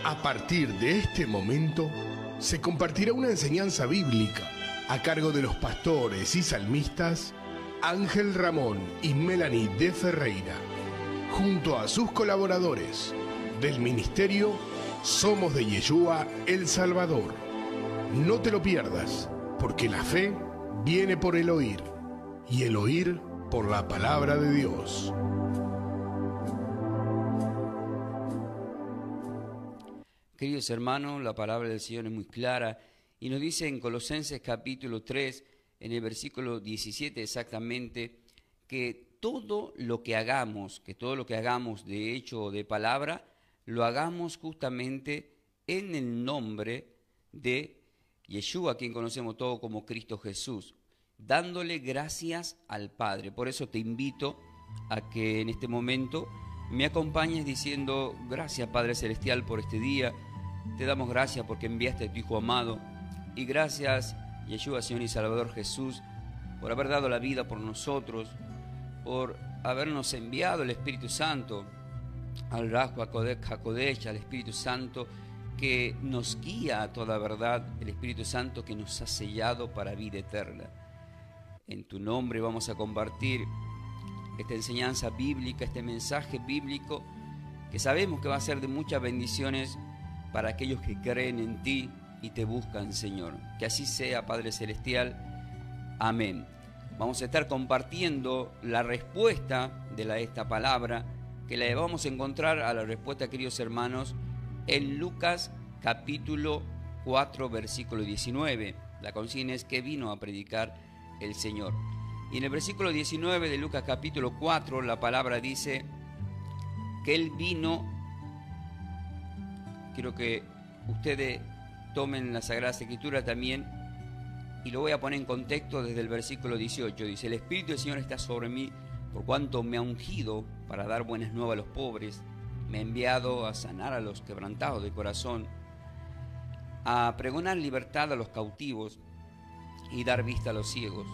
A partir de este momento, se compartirá una enseñanza bíblica a cargo de los pastores y salmistas Ángel Ramón y Melanie de Ferreira, junto a sus colaboradores del ministerio Somos de Yeshua El Salvador. No te lo pierdas, porque la fe viene por el oír, y el oír por la palabra de Dios. Queridos hermanos, la palabra del Señor es muy clara y nos dice en Colosenses capítulo 3, en el versículo 17 exactamente, que todo lo que hagamos de hecho o de palabra, lo hagamos justamente en el nombre de Yeshua, a quien conocemos todo como Cristo Jesús, dándole gracias al Padre. Por eso te invito a que en este momento me acompañes diciendo: gracias Padre Celestial por este día, te damos gracias porque enviaste a tu Hijo amado, y gracias Yeshua, Señor y Salvador Jesús, por haber dado la vida por nosotros, por habernos enviado el Espíritu Santo, al Rajo HaKodesh, al Espíritu Santo que nos guía a toda verdad, el Espíritu Santo que nos ha sellado para vida eterna. En tu nombre vamos a compartir esta enseñanza bíblica, este mensaje bíblico que sabemos que va a ser de muchas bendiciones para aquellos que creen en ti y te buscan, Señor. Que así sea, Padre Celestial. Amén. Vamos a estar compartiendo la respuesta de esta palabra, que la vamos a encontrar a la respuesta, queridos hermanos, en Lucas capítulo 4, versículo 19. La consigna es: ¿qué vino a predicar el Señor? Y en el versículo 19 de Lucas capítulo 4, la palabra dice que Él vino. Quiero que ustedes tomen la Sagrada Escritura también, y lo voy a poner en contexto desde el versículo 18. Dice: el Espíritu del Señor está sobre mí, por cuanto me ha ungido para dar buenas nuevas a los pobres, me ha enviado a sanar a los quebrantados de corazón, a pregonar libertad a los cautivos y dar vista a los ciegos,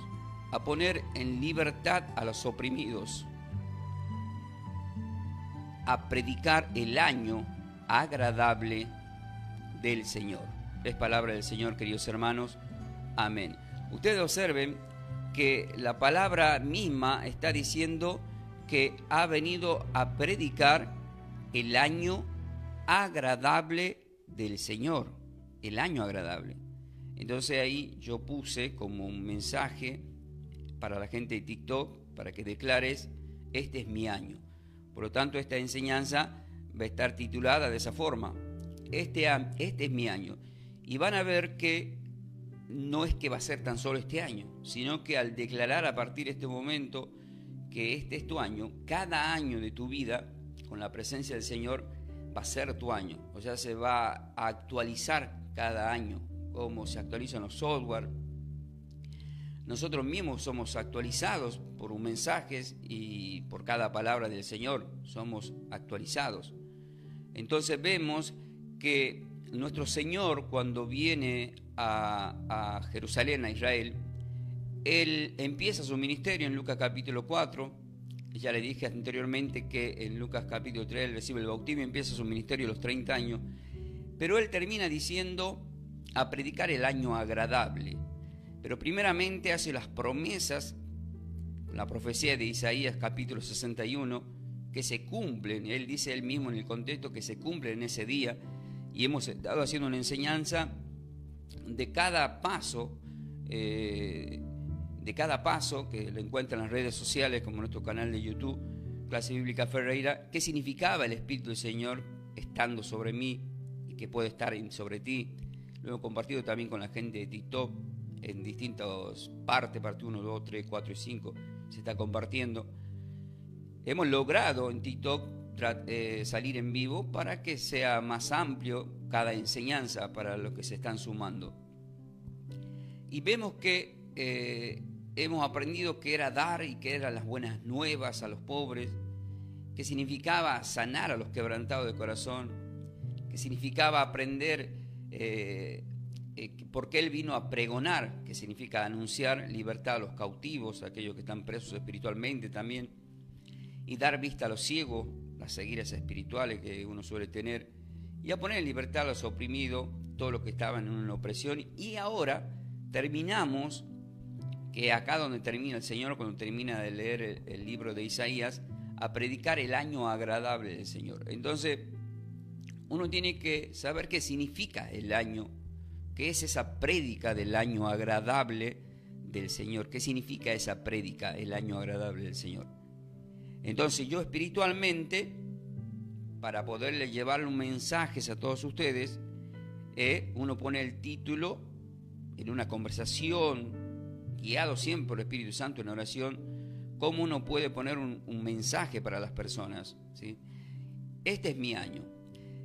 a poner en libertad a los oprimidos, a predicar el año agradable del Señor. Es palabra del Señor, queridos hermanos. Amén. Ustedes observen que la palabra misma está diciendo que ha venido a predicar el año agradable del Señor, el año agradable. Entonces ahí yo puse como un mensaje para la gente de TikTok, para que declares: este es mi año. Por lo tanto, esta enseñanza va a estar titulada de esa forma: este es mi año. Y van a ver que no es que va a ser tan solo este año, sino que al declarar a partir de este momento que este es tu año, cada año de tu vida con la presencia del Señor va a ser tu año. O sea, se va a actualizar cada año, como se actualizan los software. Nosotros mismos somos actualizados por un mensaje, y por cada palabra del Señor somos actualizados. Entonces vemos que nuestro Señor, cuando viene a Jerusalén, a Israel, Él empieza su ministerio en Lucas capítulo 4. Ya le dije anteriormente que en Lucas capítulo 3 Él recibe el bautismo y empieza su ministerio a los 30 años. Pero Él termina diciendo: a predicar el año agradable. Pero primeramente hace las promesas, la profecía de Isaías capítulo 61, que se cumplen. Él dice él mismo en el contexto que se cumplen en ese día, y hemos estado haciendo una enseñanza de cada paso, que lo encuentran en las redes sociales, como nuestro canal de YouTube, Clase Bíblica Ferreira, qué significaba el Espíritu del Señor estando sobre mí y que puede estar sobre ti. Lo hemos compartido también con la gente de TikTok en distintas partes, parte 1, 2, 3, 4 y 5, se está compartiendo. Hemos logrado en TikTok salir en vivo para que sea más amplio cada enseñanza para los que se están sumando. Y vemos que hemos aprendido que era dar y que eran las buenas nuevas a los pobres, que significaba sanar a los quebrantados de corazón, que significaba aprender porque Él vino a pregonar, que significa anunciar libertad a los cautivos, a aquellos que están presos espiritualmente también, y dar vista a los ciegos, las cegueras espirituales que uno suele tener, y a poner en libertad a los oprimidos, todos los que estaban en una opresión. Y ahora terminamos, que acá donde termina el Señor, cuando termina de leer el libro de Isaías, a predicar el año agradable del Señor. Entonces, uno tiene que saber qué significa el año, qué es esa prédica del año agradable del Señor, qué significa esa prédica, el año agradable del Señor. Entonces, yo espiritualmente, para poderle llevar un mensaje a todos ustedes, uno pone el título en una conversación, guiado siempre por el Espíritu Santo en oración, cómo uno puede poner un mensaje para las personas, ¿sí? Este es mi año.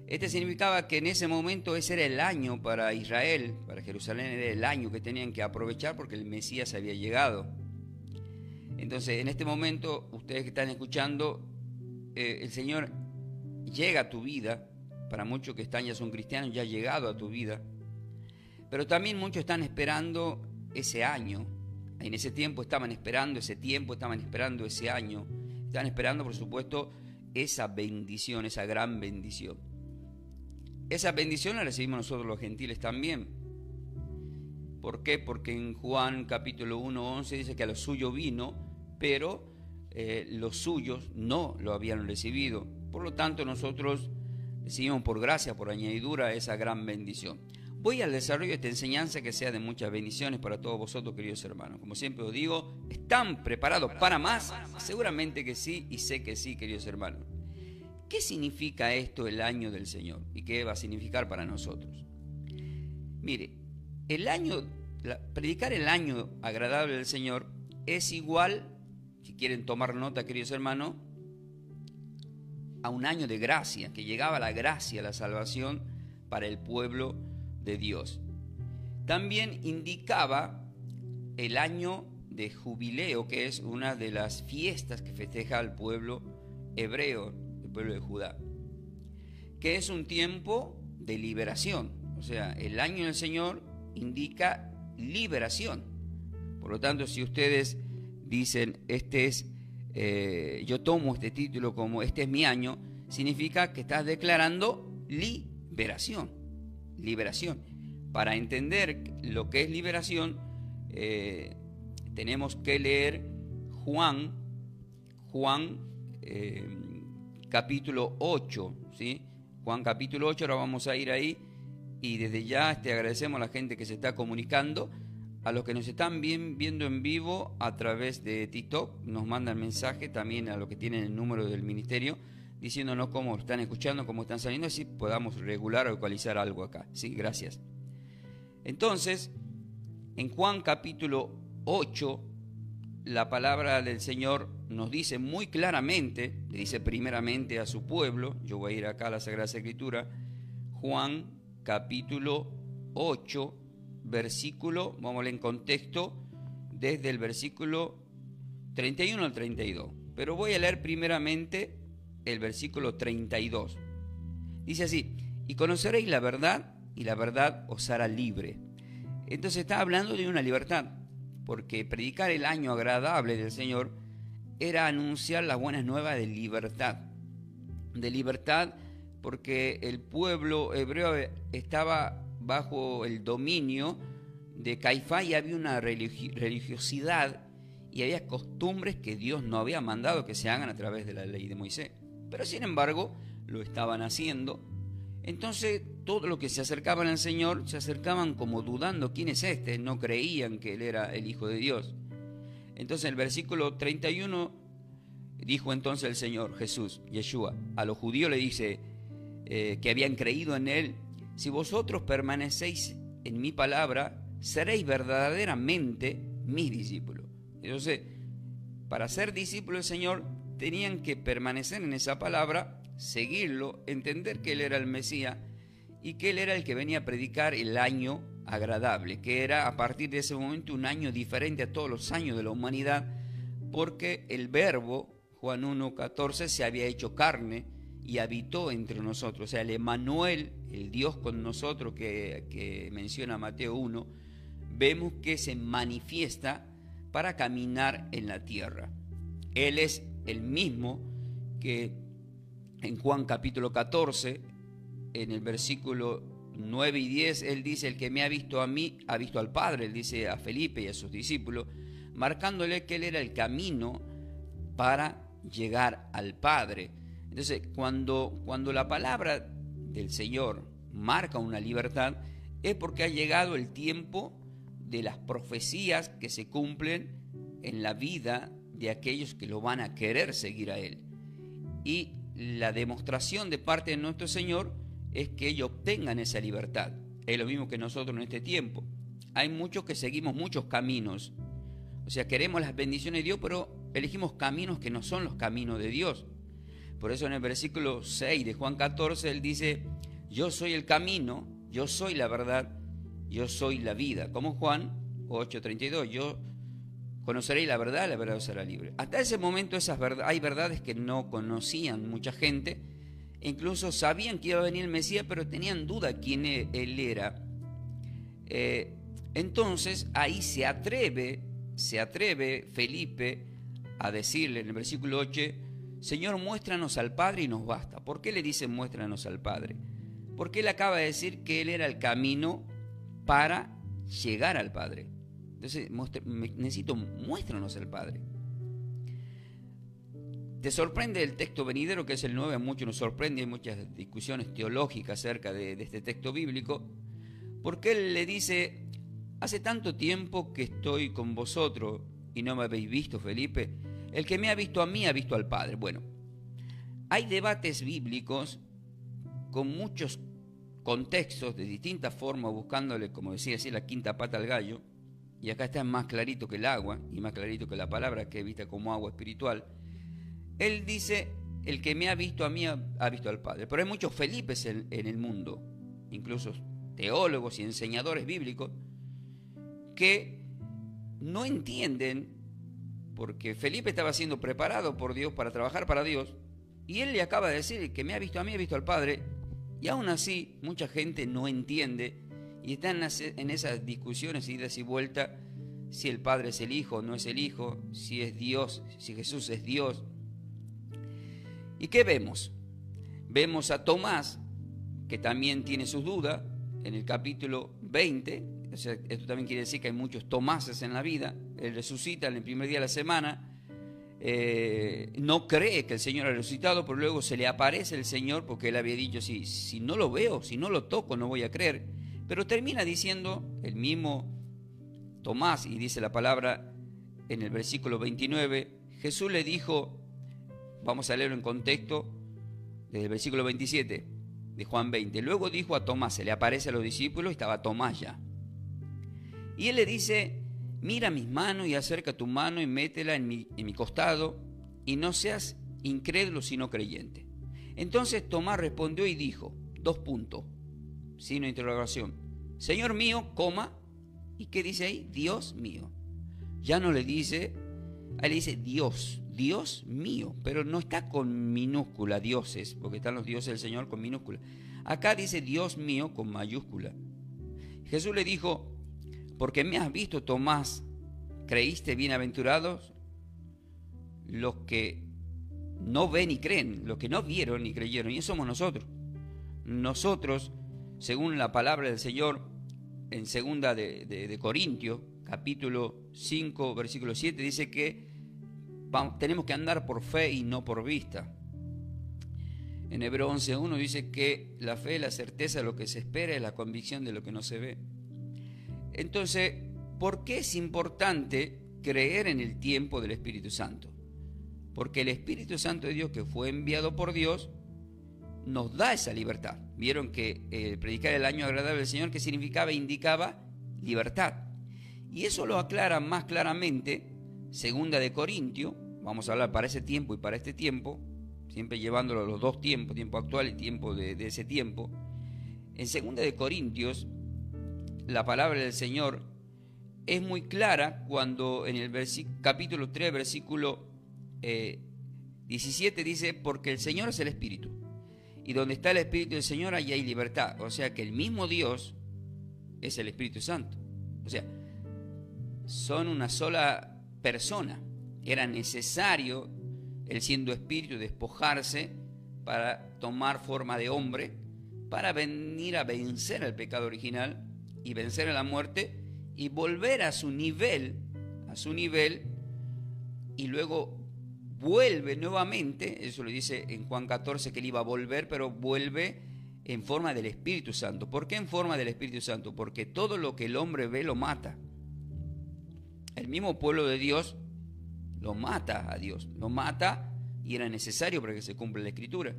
Este significaba que en ese momento ese era el año para Israel, para Jerusalén, era el año que tenían que aprovechar porque el Mesías había llegado. Entonces, en este momento, ustedes que están escuchando, el Señor llega a tu vida. Para muchos que están ya son cristianos, ya ha llegado a tu vida. Pero también muchos están esperando ese año. En ese tiempo estaban esperando ese tiempo, estaban esperando ese año. Estaban esperando, por supuesto, esa bendición, esa gran bendición. Esa bendición la recibimos nosotros los gentiles también. ¿Por qué? Porque en Juan capítulo 1:11 dice que a los suyos vino, pero los suyos no lo habían recibido. Por lo tanto, nosotros recibimos por gracia, por añadidura, esa gran bendición. Voy al desarrollo de esta enseñanza que sea de muchas bendiciones para todos vosotros, queridos hermanos. Como siempre os digo, ¿están preparados para más? Seguramente que sí, y sé que sí, queridos hermanos. ¿Qué significa esto, el año del Señor? ¿Y qué va a significar para nosotros? Mire, predicar el año agradable del Señor es igual, si quieren tomar nota, queridos hermanos, a un año de gracia, que llegaba la gracia, la salvación para el pueblo de Dios. También indicaba el año de jubileo, que es una de las fiestas que festeja el pueblo hebreo, el pueblo de Judá, que es un tiempo de liberación. O sea, el año del Señor indica liberación. Por lo tanto, si ustedes dicen, yo tomo este título como este es mi año, significa que estás declarando liberación. Liberación. Para entender lo que es liberación, tenemos que leer Juan capítulo 8, ¿sí? Juan capítulo 8, ahora vamos a ir ahí, y desde ya agradecemos a la gente que se está comunicando, a los que nos están viendo en vivo a través de TikTok, nos mandan mensaje también a los que tienen el número del ministerio, diciéndonos cómo están escuchando, cómo están saliendo, así podamos regular o ecualizar algo acá. Sí, gracias. Entonces, en Juan capítulo 8, la palabra del Señor nos dice muy claramente, le dice primeramente a su pueblo, yo voy a ir acá a la Sagrada Escritura, Juan capítulo 8, versículo, vamos a leer en contexto, desde el versículo 31 al 32. Pero voy a leer primeramente el versículo 32. Dice así: y conoceréis la verdad, y la verdad os hará libre. Entonces está hablando de una libertad, porque predicar el año agradable del Señor era anunciar las buenas nuevas de libertad. De libertad porque el pueblo hebreo estaba bajo el dominio de Caifás y había una religiosidad y había costumbres que Dios no había mandado que se hagan a través de la ley de Moisés. Pero sin embargo lo estaban haciendo. Entonces todos los que se acercaban al Señor se acercaban como dudando: ¿quién es este? No creían que Él era el Hijo de Dios. Entonces el versículo 31 dijo entonces el Señor Jesús, Yeshua, a los judíos le dice que habían creído en Él: si vosotros permanecéis en mi palabra, seréis verdaderamente mis discípulos. Entonces, para ser discípulos del Señor, tenían que permanecer en esa palabra, seguirlo, entender que Él era el Mesías y que Él era el que venía a predicar el año agradable, que era a partir de ese momento un año diferente a todos los años de la humanidad, porque el Verbo, Juan 1:14, se había hecho carne y habitó entre nosotros. O sea, el Emmanuel, el Dios con nosotros que menciona Mateo 1, vemos que se manifiesta para caminar en la tierra. Él es el mismo que en Juan capítulo 14 en el versículo 9 y 10, él dice: el que me ha visto a mí, ha visto al Padre. Él dice a Felipe y a sus discípulos, marcándole que él era el camino para llegar al Padre. Entonces, cuando la palabra del Señor marca una libertad, es porque ha llegado el tiempo de las profecías que se cumplen en la vida de aquellos que lo van a querer seguir a Él. Y la demostración de parte de nuestro Señor es que ellos obtengan esa libertad. Es lo mismo que nosotros en este tiempo. Hay muchos que seguimos muchos caminos. O sea, queremos las bendiciones de Dios, pero elegimos caminos que no son los caminos de Dios. Por eso en el versículo 6 de Juan 14, él dice: yo soy el camino, yo soy la verdad, yo soy la vida. Como Juan 8:32, yo conoceréis la verdad os hará libre. Hasta ese momento hay verdades que no conocían mucha gente. Incluso sabían que iba a venir el Mesías, pero tenían duda quién él era. Entonces ahí se atreve Felipe a decirle en el versículo 8: Señor, muéstranos al Padre y nos basta. ¿Por qué le dice muéstranos al Padre? Porque él acaba de decir que él era el camino para llegar al Padre. Entonces muéstranos al Padre. ¿Te sorprende el texto venidero, que es el 9? A muchos nos sorprende, hay muchas discusiones teológicas acerca de este texto bíblico, porque él le dice: hace tanto tiempo que estoy con vosotros y no me habéis visto, Felipe. El que me ha visto a mí ha visto al Padre. Bueno, hay debates bíblicos con muchos contextos de distintas formas, buscándole, como decía así, la quinta pata al gallo. Y acá está más clarito que el agua y más clarito que la palabra, que es vista como agua espiritual. Él dice: el que me ha visto a mí ha visto al Padre. Pero hay muchos Felipes en el mundo, incluso teólogos y enseñadores bíblicos, que no entienden, porque Felipe estaba siendo preparado por Dios para trabajar para Dios, y él le acaba de decir: el que me ha visto a mí ha visto al Padre. Y aún así mucha gente no entiende y está en esas discusiones, idas y vueltas, si el Padre es el Hijo o no es el Hijo, si es Dios, si Jesús es Dios. ¿Y qué vemos? Vemos a Tomás, que también tiene sus dudas, en el capítulo 20. O sea, esto también quiere decir que hay muchos Tomases en la vida. Él resucita en el primer día de la semana, no cree que el Señor ha resucitado, pero luego se le aparece el Señor, porque él había dicho: si no lo veo, si no lo toco, no voy a creer. Pero termina diciendo el mismo Tomás, y dice la palabra en el versículo 29, Jesús le dijo, vamos a leerlo en contexto, desde el versículo 27 de Juan 20, luego dijo a Tomás, se le aparece a los discípulos, y estaba Tomás ya. Y él le dice: mira mis manos y acerca tu mano y métela en mi costado, y no seas incrédulo sino creyente. Entonces Tomás respondió y dijo, signo de interrogación, Señor mío, ¿y qué dice ahí? Dios mío. Ya no le dice, ahí le dice Dios mío, pero no está con minúscula dioses, porque están los dioses del Señor con minúscula. Acá dice Dios mío con mayúscula. Jesús le dijo: porque me has visto, Tomás, creíste. Bienaventurados los que no ven y creen, los que no vieron y creyeron. Y eso somos nosotros. Nosotros, según la palabra del Señor, en 2 de Corintios, capítulo 5, versículo 7, dice que tenemos que andar por fe y no por vista. En Hebreo 11:1 dice que la fe es la certeza de lo que se espera, es la convicción de lo que no se ve. Entonces, ¿por qué es importante creer en el tiempo del Espíritu Santo? Porque el Espíritu Santo de Dios, que fue enviado por Dios, nos da esa libertad. Vieron que predicar el año agradable del Señor, ¿qué significaba? Indicaba libertad. Y eso lo aclara más claramente 2 de Corintios. Vamos a hablar para ese tiempo y para este tiempo, siempre llevándolo a los dos tiempos, tiempo actual y tiempo de ese tiempo. En 2 de Corintios, la palabra del Señor es muy clara cuando en el capítulo 3, versículo 17 dice: porque el Señor es el Espíritu, y donde está el Espíritu del Señor, allí hay libertad. O sea que el mismo Dios es el Espíritu Santo. O sea, son una sola persona. Era necesario, él siendo Espíritu, despojarse para tomar forma de hombre, para venir a vencer al pecado original y vencer a la muerte y volver a su nivel, y luego vuelve nuevamente. Eso lo dice en Juan 14 que él iba a volver, pero vuelve en forma del Espíritu Santo. ¿Por qué en forma del Espíritu Santo? Porque todo lo que el hombre ve lo mata. El mismo pueblo de Dios lo mata a Dios, lo mata, y era necesario para que se cumpla la Escritura.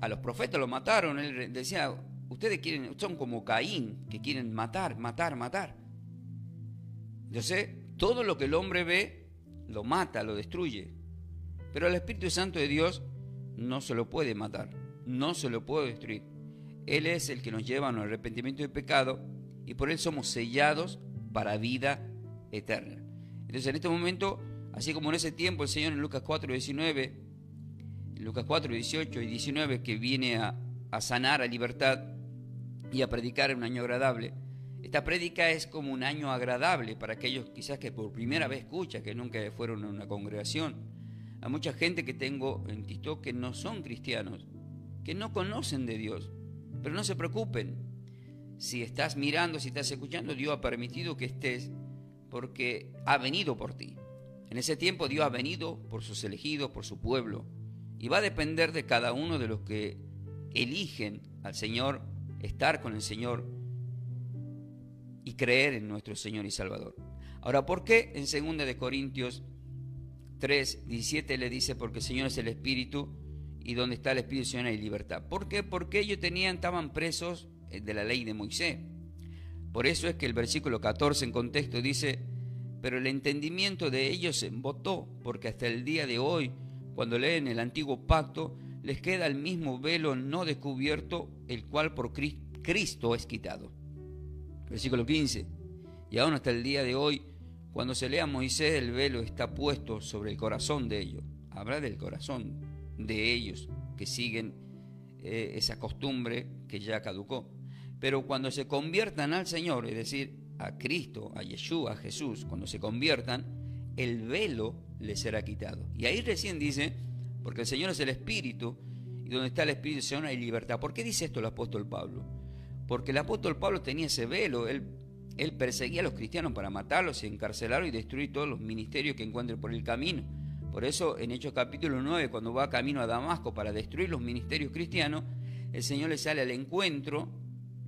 A los profetas lo mataron. Él decía, ustedes son como Caín, que quieren matar. Entonces, todo lo que el hombre ve lo mata, lo destruye. Pero al Espíritu Santo de Dios no se lo puede matar, no se lo puede destruir. Él es el que nos lleva al arrepentimiento del pecado, y por él somos sellados para vida eterna. Entonces, en este momento, así como en ese tiempo el Señor en Lucas 4, 19, Lucas 4, 18 y 19, que viene a sanar, a libertad y a predicar en un año agradable. Esta prédica es como un año agradable para aquellos quizás que por primera vez escuchan, que nunca fueron a una congregación. Hay mucha gente que tengo en TikTok que no son cristianos, que no conocen de Dios, pero no se preocupen. Si estás mirando, si estás escuchando, Dios ha permitido que estés porque ha venido por ti. En ese tiempo Dios ha venido por sus elegidos, por su pueblo, y va a depender de cada uno de los que eligen al Señor, estar con el Señor y creer en nuestro Señor y Salvador. Ahora, ¿por qué en 2 de Corintios 3, 17 le dice, porque el Señor es el Espíritu, y donde está el Espíritu del Señor hay libertad? ¿Por qué? Porque ellos estaban presos de la ley de Moisés. Por eso es que el versículo 14 en contexto dice, pero el entendimiento de ellos se embotó, porque hasta el día de hoy, cuando leen el antiguo pacto, les queda el mismo velo no descubierto, el cual por Cristo es quitado. Versículo 15, y aún hasta el día de hoy, cuando se lea a Moisés, el velo está puesto sobre el corazón de ellos. Habla del corazón de ellos, que siguen esa costumbre que ya caducó. Pero cuando se conviertan al Señor, es decir, a Cristo, a Yeshua, a Jesús, cuando se conviertan, el velo les será quitado. Y ahí recién dice, porque el Señor es el Espíritu, y donde está el Espíritu del Señor hay libertad. ¿Por qué dice esto el apóstol Pablo? Porque el apóstol Pablo tenía ese velo. Él perseguía a los cristianos para matarlos y encarcelarlos y destruir todos los ministerios que encuentre por el camino. Por eso en Hechos capítulo 9, cuando va camino a Damasco para destruir los ministerios cristianos, el Señor le sale al encuentro,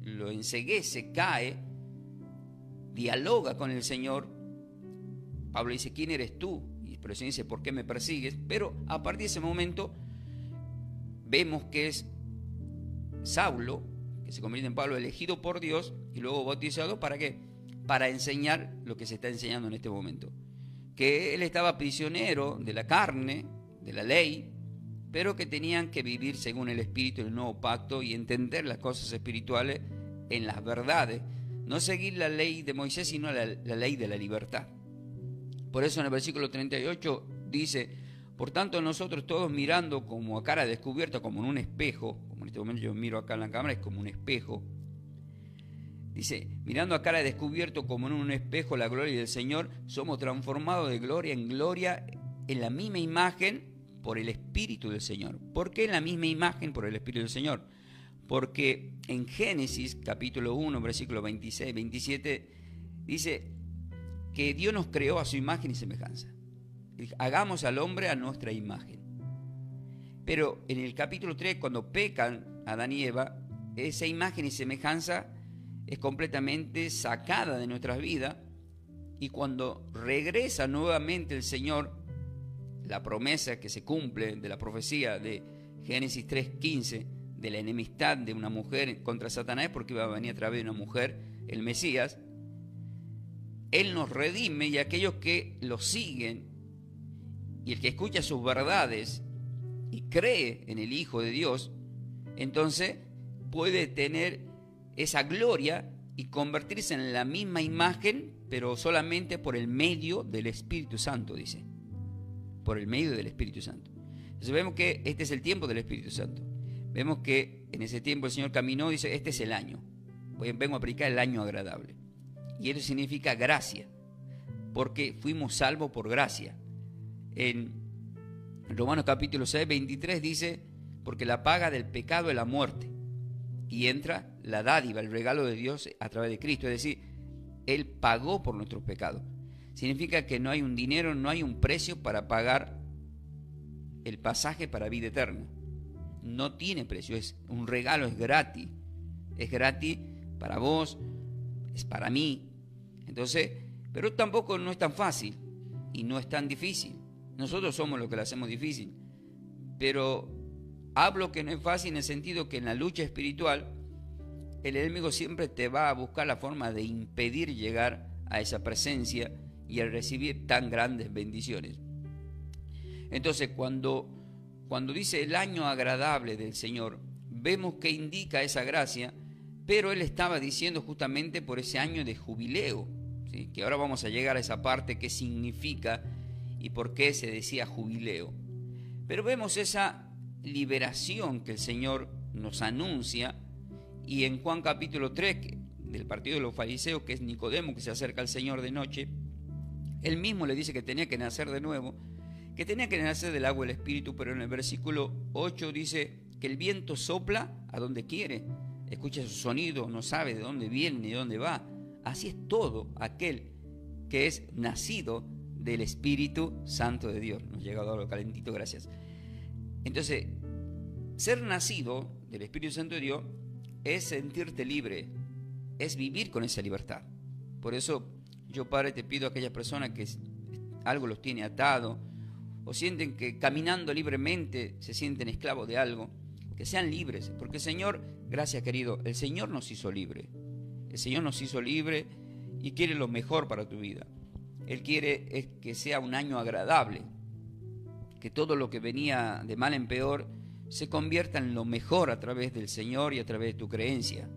lo enceguece, cae, dialoga con el Señor. Pablo dice, ¿quién eres tú? Pero el Señor dice, ¿por qué me persigues? Pero a partir de ese momento vemos que es Saulo, que se convierte en Pablo, elegido por Dios y luego bautizado. ¿Para qué? Para enseñar lo que se está enseñando en este momento. Que él estaba prisionero de la carne, de la ley, pero que tenían que vivir según el Espíritu del nuevo pacto y entender las cosas espirituales en las verdades. No seguir la ley de Moisés, sino la ley de la libertad. Por eso en el versículo 38 dice, por tanto nosotros todos mirando como a cara descubierta, como en un espejo, como en este momento yo miro acá en la cámara, es como un espejo. Dice, mirando a cara descubierto como en un espejo la gloria del Señor, somos transformados de gloria en gloria en la misma imagen por el Espíritu del Señor. ¿Por qué en la misma imagen por el Espíritu del Señor? Porque en Génesis capítulo 1, versículo 26, 27, dice que Dios nos creó a su imagen y semejanza. Hagamos al hombre a nuestra imagen. Pero en el capítulo 3, cuando pecan Adán y Eva, esa imagen y semejanza es completamente sacada de nuestras vidas, y cuando regresa nuevamente el Señor, la promesa que se cumple de la profecía de Génesis 3:15, de la enemistad de una mujer contra Satanás, porque iba a venir a través de una mujer el Mesías, Él nos redime, y aquellos que lo siguen y el que escucha sus verdades y cree en el Hijo de Dios, entonces puede tener esa gloria y convertirse en la misma imagen, pero solamente por el medio del Espíritu Santo, dice. Por el medio del Espíritu Santo. Entonces vemos que este es el tiempo del Espíritu Santo. Vemos que en ese tiempo el Señor caminó y dice, este es el año. Vengo a predicar el año agradable. Y eso significa gracia, porque fuimos salvos por gracia. En Romanos capítulo 6, 23 dice, porque la paga del pecado es la muerte, y entra la dádiva, el regalo de Dios a través de Cristo. Es decir, Él pagó por nuestros pecados. Significa que no hay un dinero, no hay un precio para pagar el pasaje para vida eterna. No tiene precio, es un regalo, es gratis. Es gratis para vos, es para mí. Entonces, pero tampoco no es tan fácil y no es tan difícil. Nosotros somos los que lo hacemos difícil. Pero hablo que no es fácil en el sentido que en la lucha espiritual el enemigo siempre te va a buscar la forma de impedir llegar a esa presencia y a recibir tan grandes bendiciones. Entonces, cuando dice el año agradable del Señor, vemos que indica esa gracia, pero Él estaba diciendo justamente por ese año de jubileo, ¿sí? Que ahora vamos a llegar a esa parte, qué significa y por qué se decía jubileo. Pero vemos esa liberación que el Señor nos anuncia, y en Juan capítulo 3, del partido de los fariseos, que es Nicodemo, que se acerca al Señor de noche, Él mismo le dice que tenía que nacer de nuevo, que tenía que nacer del agua y del Espíritu, pero en el versículo 8 dice que el viento sopla a donde quiere, escucha su sonido, no sabe de dónde viene ni de dónde va. Así es todo aquel que es nacido del Espíritu Santo de Dios. Nos ha llegado algo calentito, gracias. Entonces, ser nacido del Espíritu Santo de Dios es sentirte libre, es vivir con esa libertad. Por eso yo, Padre, te pido a aquellas personas que algo los tiene atado o sienten que caminando libremente se sienten esclavos de algo, que sean libres, porque el Señor, gracias querido, el Señor nos hizo libre. El Señor nos hizo libre y quiere lo mejor para tu vida. Él quiere que sea un año agradable, que todo lo que venía de mal en peor se convierta en lo mejor a través del Señor y a través de tu creencia.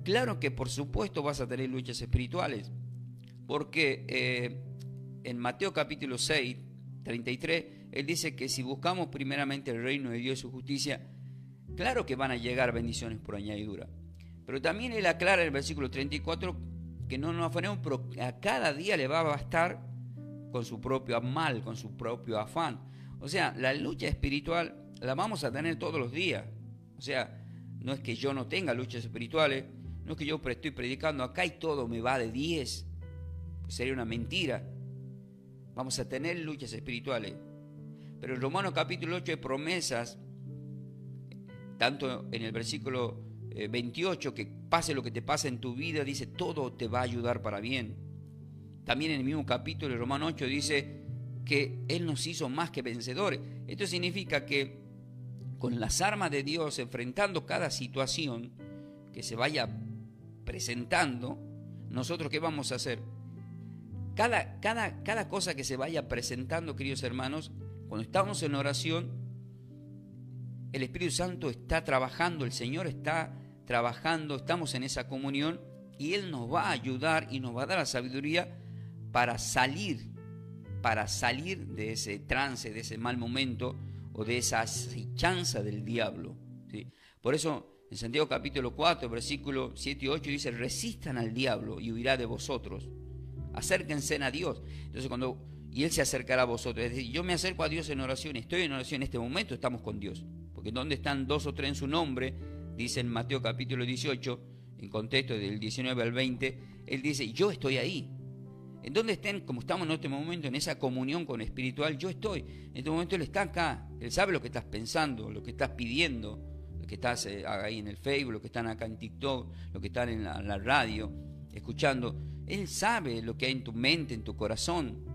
Claro que por supuesto vas a tener luchas espirituales, porque en Mateo capítulo 6, 33, Él dice que si buscamos primeramente el reino de Dios y su justicia, claro que van a llegar bendiciones por añadidura. Pero también Él aclara en el versículo 34 que no nos afanemos, pero a cada día le va a bastar con su propio mal, con su propio afán. O sea, la lucha espiritual la vamos a tener todos los días. O sea, no es que yo no tenga luchas espirituales, no es que yo estoy predicando acá y todo me va de 10, pues sería una mentira. Vamos a tener luchas espirituales. Pero en Romanos capítulo 8 hay promesas, tanto en el versículo 28, que pase lo que te pase en tu vida, dice, todo te va a ayudar para bien. También en el mismo capítulo de Romanos 8 dice que Él nos hizo más que vencedores. Esto significa que con las armas de Dios, enfrentando cada situación que se vaya presentando, nosotros ¿qué vamos a hacer? Cada cosa que se vaya presentando, queridos hermanos, cuando estamos en oración, el Espíritu Santo está trabajando, el Señor está trabajando, estamos en esa comunión y Él nos va a ayudar y nos va a dar la sabiduría para salir de ese trance, de ese mal momento o de esa acechanza del diablo, ¿sí? Por eso en Santiago capítulo 4, versículos 7 y 8 dice, resistan al diablo y huirá de vosotros. Acérquense a Dios. Entonces y Él se acercará a vosotros. Es decir, yo me acerco a Dios en oración, estoy en oración en este momento, estamos con Dios. Porque donde están 2 o 3 en su nombre, dice en Mateo capítulo 18, en contexto del 19 al 20, Él dice, yo estoy ahí. En donde estén, como estamos en este momento, en esa comunión con espiritual, yo estoy. En este momento Él está acá. Él sabe lo que estás pensando, lo que estás pidiendo, lo que estás ahí en el Facebook, lo que están acá en TikTok, lo que están en la radio, escuchando. Él sabe lo que hay en tu mente, en tu corazón.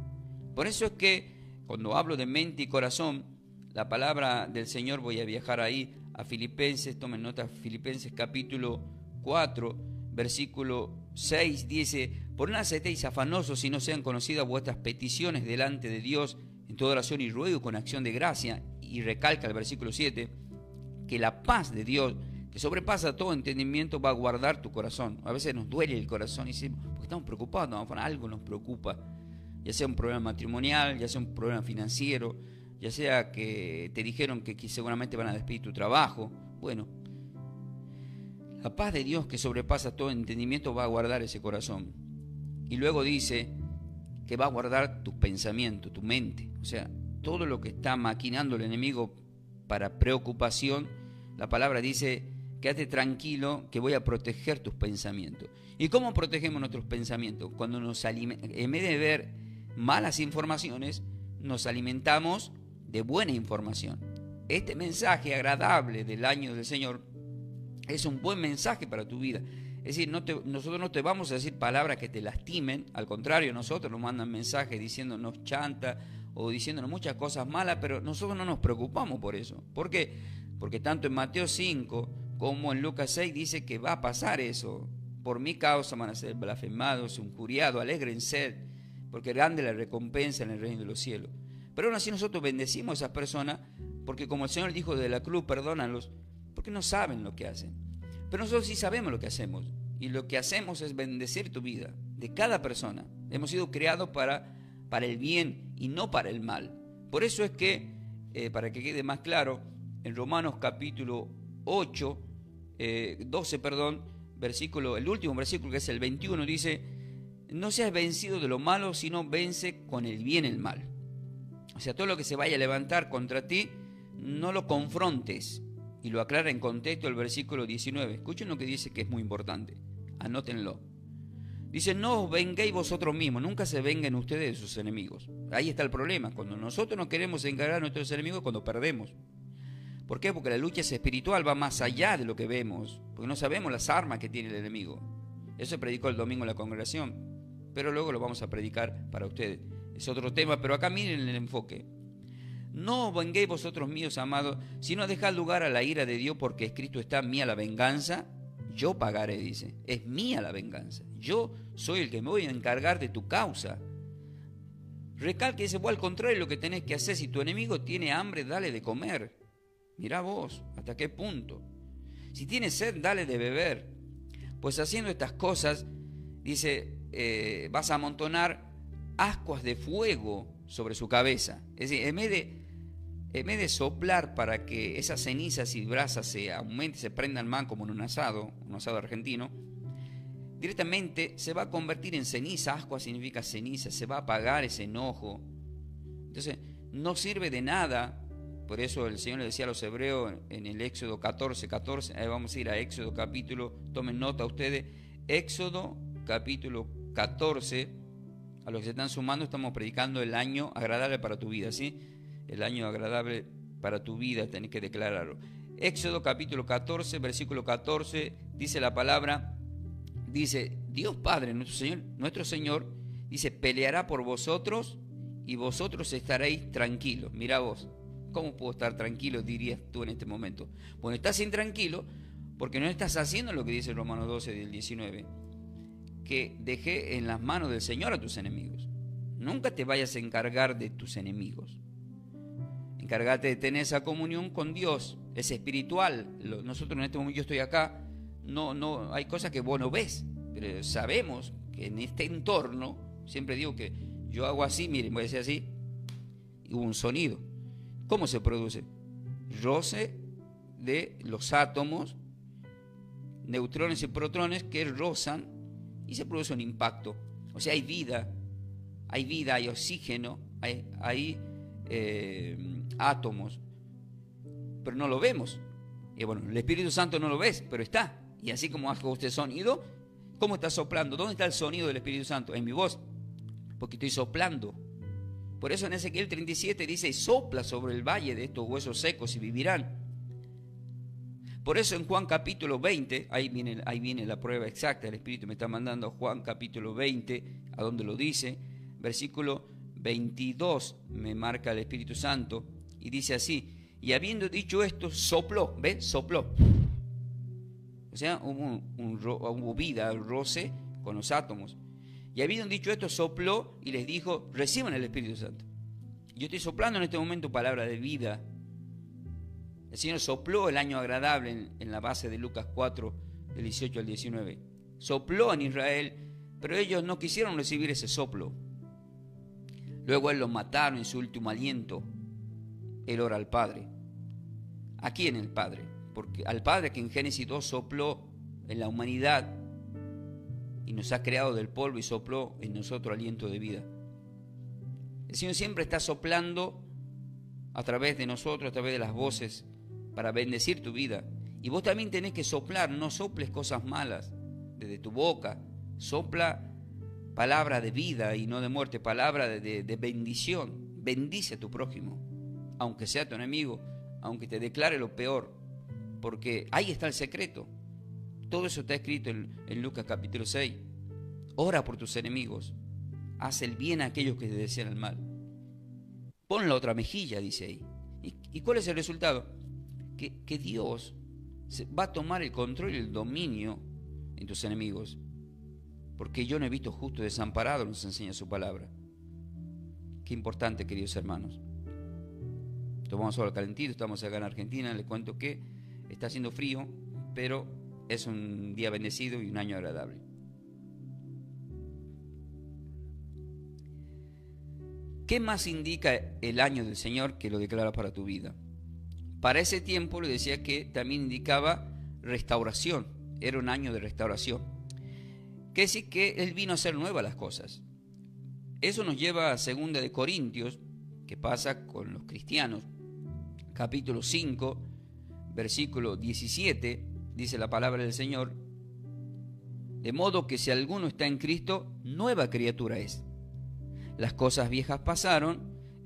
Por eso es que cuando hablo de mente y corazón, la palabra del Señor, voy a viajar ahí a Filipenses, tomen nota, Filipenses capítulo 4, versículo 6, dice, por nada estéis afanosos si no sean conocidas vuestras peticiones delante de Dios en toda oración y ruego con acción de gracia. Y recalca el versículo 7, que la paz de Dios, que sobrepasa todo entendimiento, va a guardar tu corazón. A veces nos duele el corazón y decimos, porque estamos preocupados, algo nos preocupa, ya sea un problema matrimonial, ya sea un problema financiero, ya sea que te dijeron que seguramente van a despedir tu trabajo. Bueno, la paz de Dios que sobrepasa todo entendimiento va a guardar ese corazón. Y luego dice que va a guardar tus pensamientos, tu mente. O sea, todo lo que está maquinando el enemigo para preocupación, la palabra dice quédate tranquilo que voy a proteger tus pensamientos. ¿Y cómo protegemos nuestros pensamientos? Cuando en vez de ver malas informaciones, nos alimentamos de buena información. Este mensaje agradable del año del Señor es un buen mensaje para tu vida. Es decir, nosotros no te vamos a decir palabras que te lastimen, al contrario, nosotros nos mandan mensajes diciéndonos chanta o diciéndonos muchas cosas malas, pero nosotros no nos preocupamos por eso. ¿Por qué? Porque tanto en Mateo 5 como en Lucas 6 dice que va a pasar eso. Por mi causa van a ser blasfemados, injuriados, alégrense, porque grande la recompensa en el reino de los cielos. Pero aún así nosotros bendecimos a esas personas, porque como el Señor dijo de la cruz, perdónalos, porque no saben lo que hacen. Pero nosotros sí sabemos lo que hacemos, y lo que hacemos es bendecir tu vida, de cada persona. Hemos sido creados para el bien y no para el mal. Por eso es que, para que quede más claro, en Romanos capítulo 8, 12, el último versículo, que es el 21, dice: no seas vencido de lo malo, sino vence con el bien el mal. O sea, todo lo que se vaya a levantar contra ti, no lo confrontes. Y lo aclara en contexto el versículo 19. Escuchen lo que dice, que es muy importante. Anótenlo. Dice: no os venguéis vosotros mismos, nunca se vengan ustedes de sus enemigos. Ahí está el problema. Cuando nosotros no queremos encargar a nuestros enemigos, cuando perdemos. ¿Por qué? Porque la lucha es espiritual, va más allá de lo que vemos. Porque no sabemos las armas que tiene el enemigo. Eso se predicó el domingo en la congregación. Pero luego lo vamos a predicar para ustedes. Es otro tema, pero acá miren el enfoque. No os venguéis vosotros míos, amados, sino dejad lugar a la ira de Dios, porque escrito está: mía la venganza, yo pagaré, dice. Es mía la venganza. Yo soy el que me voy a encargar de tu causa. Recalque, dice: vos al contrario, lo que tenés que hacer, si tu enemigo tiene hambre, dale de comer. Mirá vos, hasta qué punto. Si tiene sed, dale de beber. Pues haciendo estas cosas, dice, vas a amontonar ascuas de fuego sobre su cabeza. Es decir, en vez de soplar para que esas cenizas y brasas se aumenten, se prendan más como en un asado argentino, directamente se va a convertir en ceniza. Ascua significa ceniza, se va a apagar ese enojo. Entonces, no sirve de nada. Por eso el Señor le decía a los hebreos en el Éxodo 14, ahí vamos a ir a Éxodo capítulo, tomen nota ustedes, Éxodo capítulo 14, a los que se están sumando, estamos predicando el año agradable para tu vida, ¿sí? El año agradable para tu vida, tenés que declararlo. Éxodo capítulo 14, versículo 14, dice la palabra, dice: Dios Padre, nuestro Señor, dice, peleará por vosotros y vosotros estaréis tranquilos. Mirá vos, ¿cómo puedo estar tranquilo, dirías tú en este momento? Bueno, estás intranquilo porque no estás haciendo lo que dice Romanos 12 del 19, que dejé en las manos del Señor a tus enemigos. Nunca te vayas a encargar de tus enemigos. Encárgate de tener esa comunión con Dios, es espiritual. Nosotros en este momento, yo estoy acá, no hay cosas que vos no ves, pero sabemos que en este entorno, siempre digo que yo hago así, miren, voy a decir así, y hubo un sonido. ¿Cómo se produce? Roce de los átomos, neutrones y protones que rozan y se produce un impacto. O sea, hay vida, hay oxígeno, hay átomos, pero no lo vemos. Y bueno, el Espíritu Santo no lo ves, pero está. Y así como hace usted sonido, ¿cómo está soplando? ¿Dónde está el sonido del Espíritu Santo? En mi voz, porque estoy soplando. Por eso en Ezequiel 37 dice: sopla sobre el valle de estos huesos secos y vivirán. Por eso en Juan capítulo 20, ahí viene la prueba exacta. El Espíritu me está mandando a Juan capítulo 20, a donde lo dice, versículo 22 me marca el Espíritu Santo, y dice así: y habiendo dicho esto, sopló, ¿ves? Sopló. O sea, hubo vida, roce con los átomos. Y habiendo dicho esto, sopló y les dijo: reciban el Espíritu Santo. Yo estoy soplando en este momento palabra de vida. El Señor sopló el año agradable en la base de Lucas 4, del 18 al 19. Sopló en Israel, pero ellos no quisieron recibir ese soplo. Luego Él los mataron en su último aliento. Él ora al Padre. ¿A quién el Padre? Porque al Padre que en Génesis 2 sopló en la humanidad y nos ha creado del polvo y sopló en nosotros aliento de vida. El Señor siempre está soplando a través de nosotros, a través de las voces, para bendecir tu vida. Y vos también tenés que soplar, no soples cosas malas desde tu boca, sopla palabra de vida y no de muerte, palabra de bendición. Bendice a tu prójimo, aunque sea tu enemigo, aunque te declare lo peor, porque ahí está el secreto. Todo eso está escrito en Lucas capítulo 6. Ora por tus enemigos, haz el bien a aquellos que te desean el mal. Pon la otra mejilla, dice ahí. ¿Y cuál es el resultado? Que Dios va a tomar el control y el dominio en tus enemigos, porque yo no he visto justo desamparado, nos enseña su palabra. Qué importante, queridos hermanos. Tomamos ahora calentito, estamos acá en Argentina, les cuento que está haciendo frío, pero es un día bendecido y un año agradable. ¿Qué más indica el año del Señor que lo declara para tu vida? Para ese tiempo le decía que también indicaba restauración, era un año de restauración. Quiere decir que Él vino a hacer nuevas las cosas. Eso nos lleva a 2 de Corintios, que pasa con los cristianos, capítulo 5, versículo 17, dice la palabra del Señor: de modo que si alguno está en Cristo, nueva criatura es. Las cosas viejas pasaron,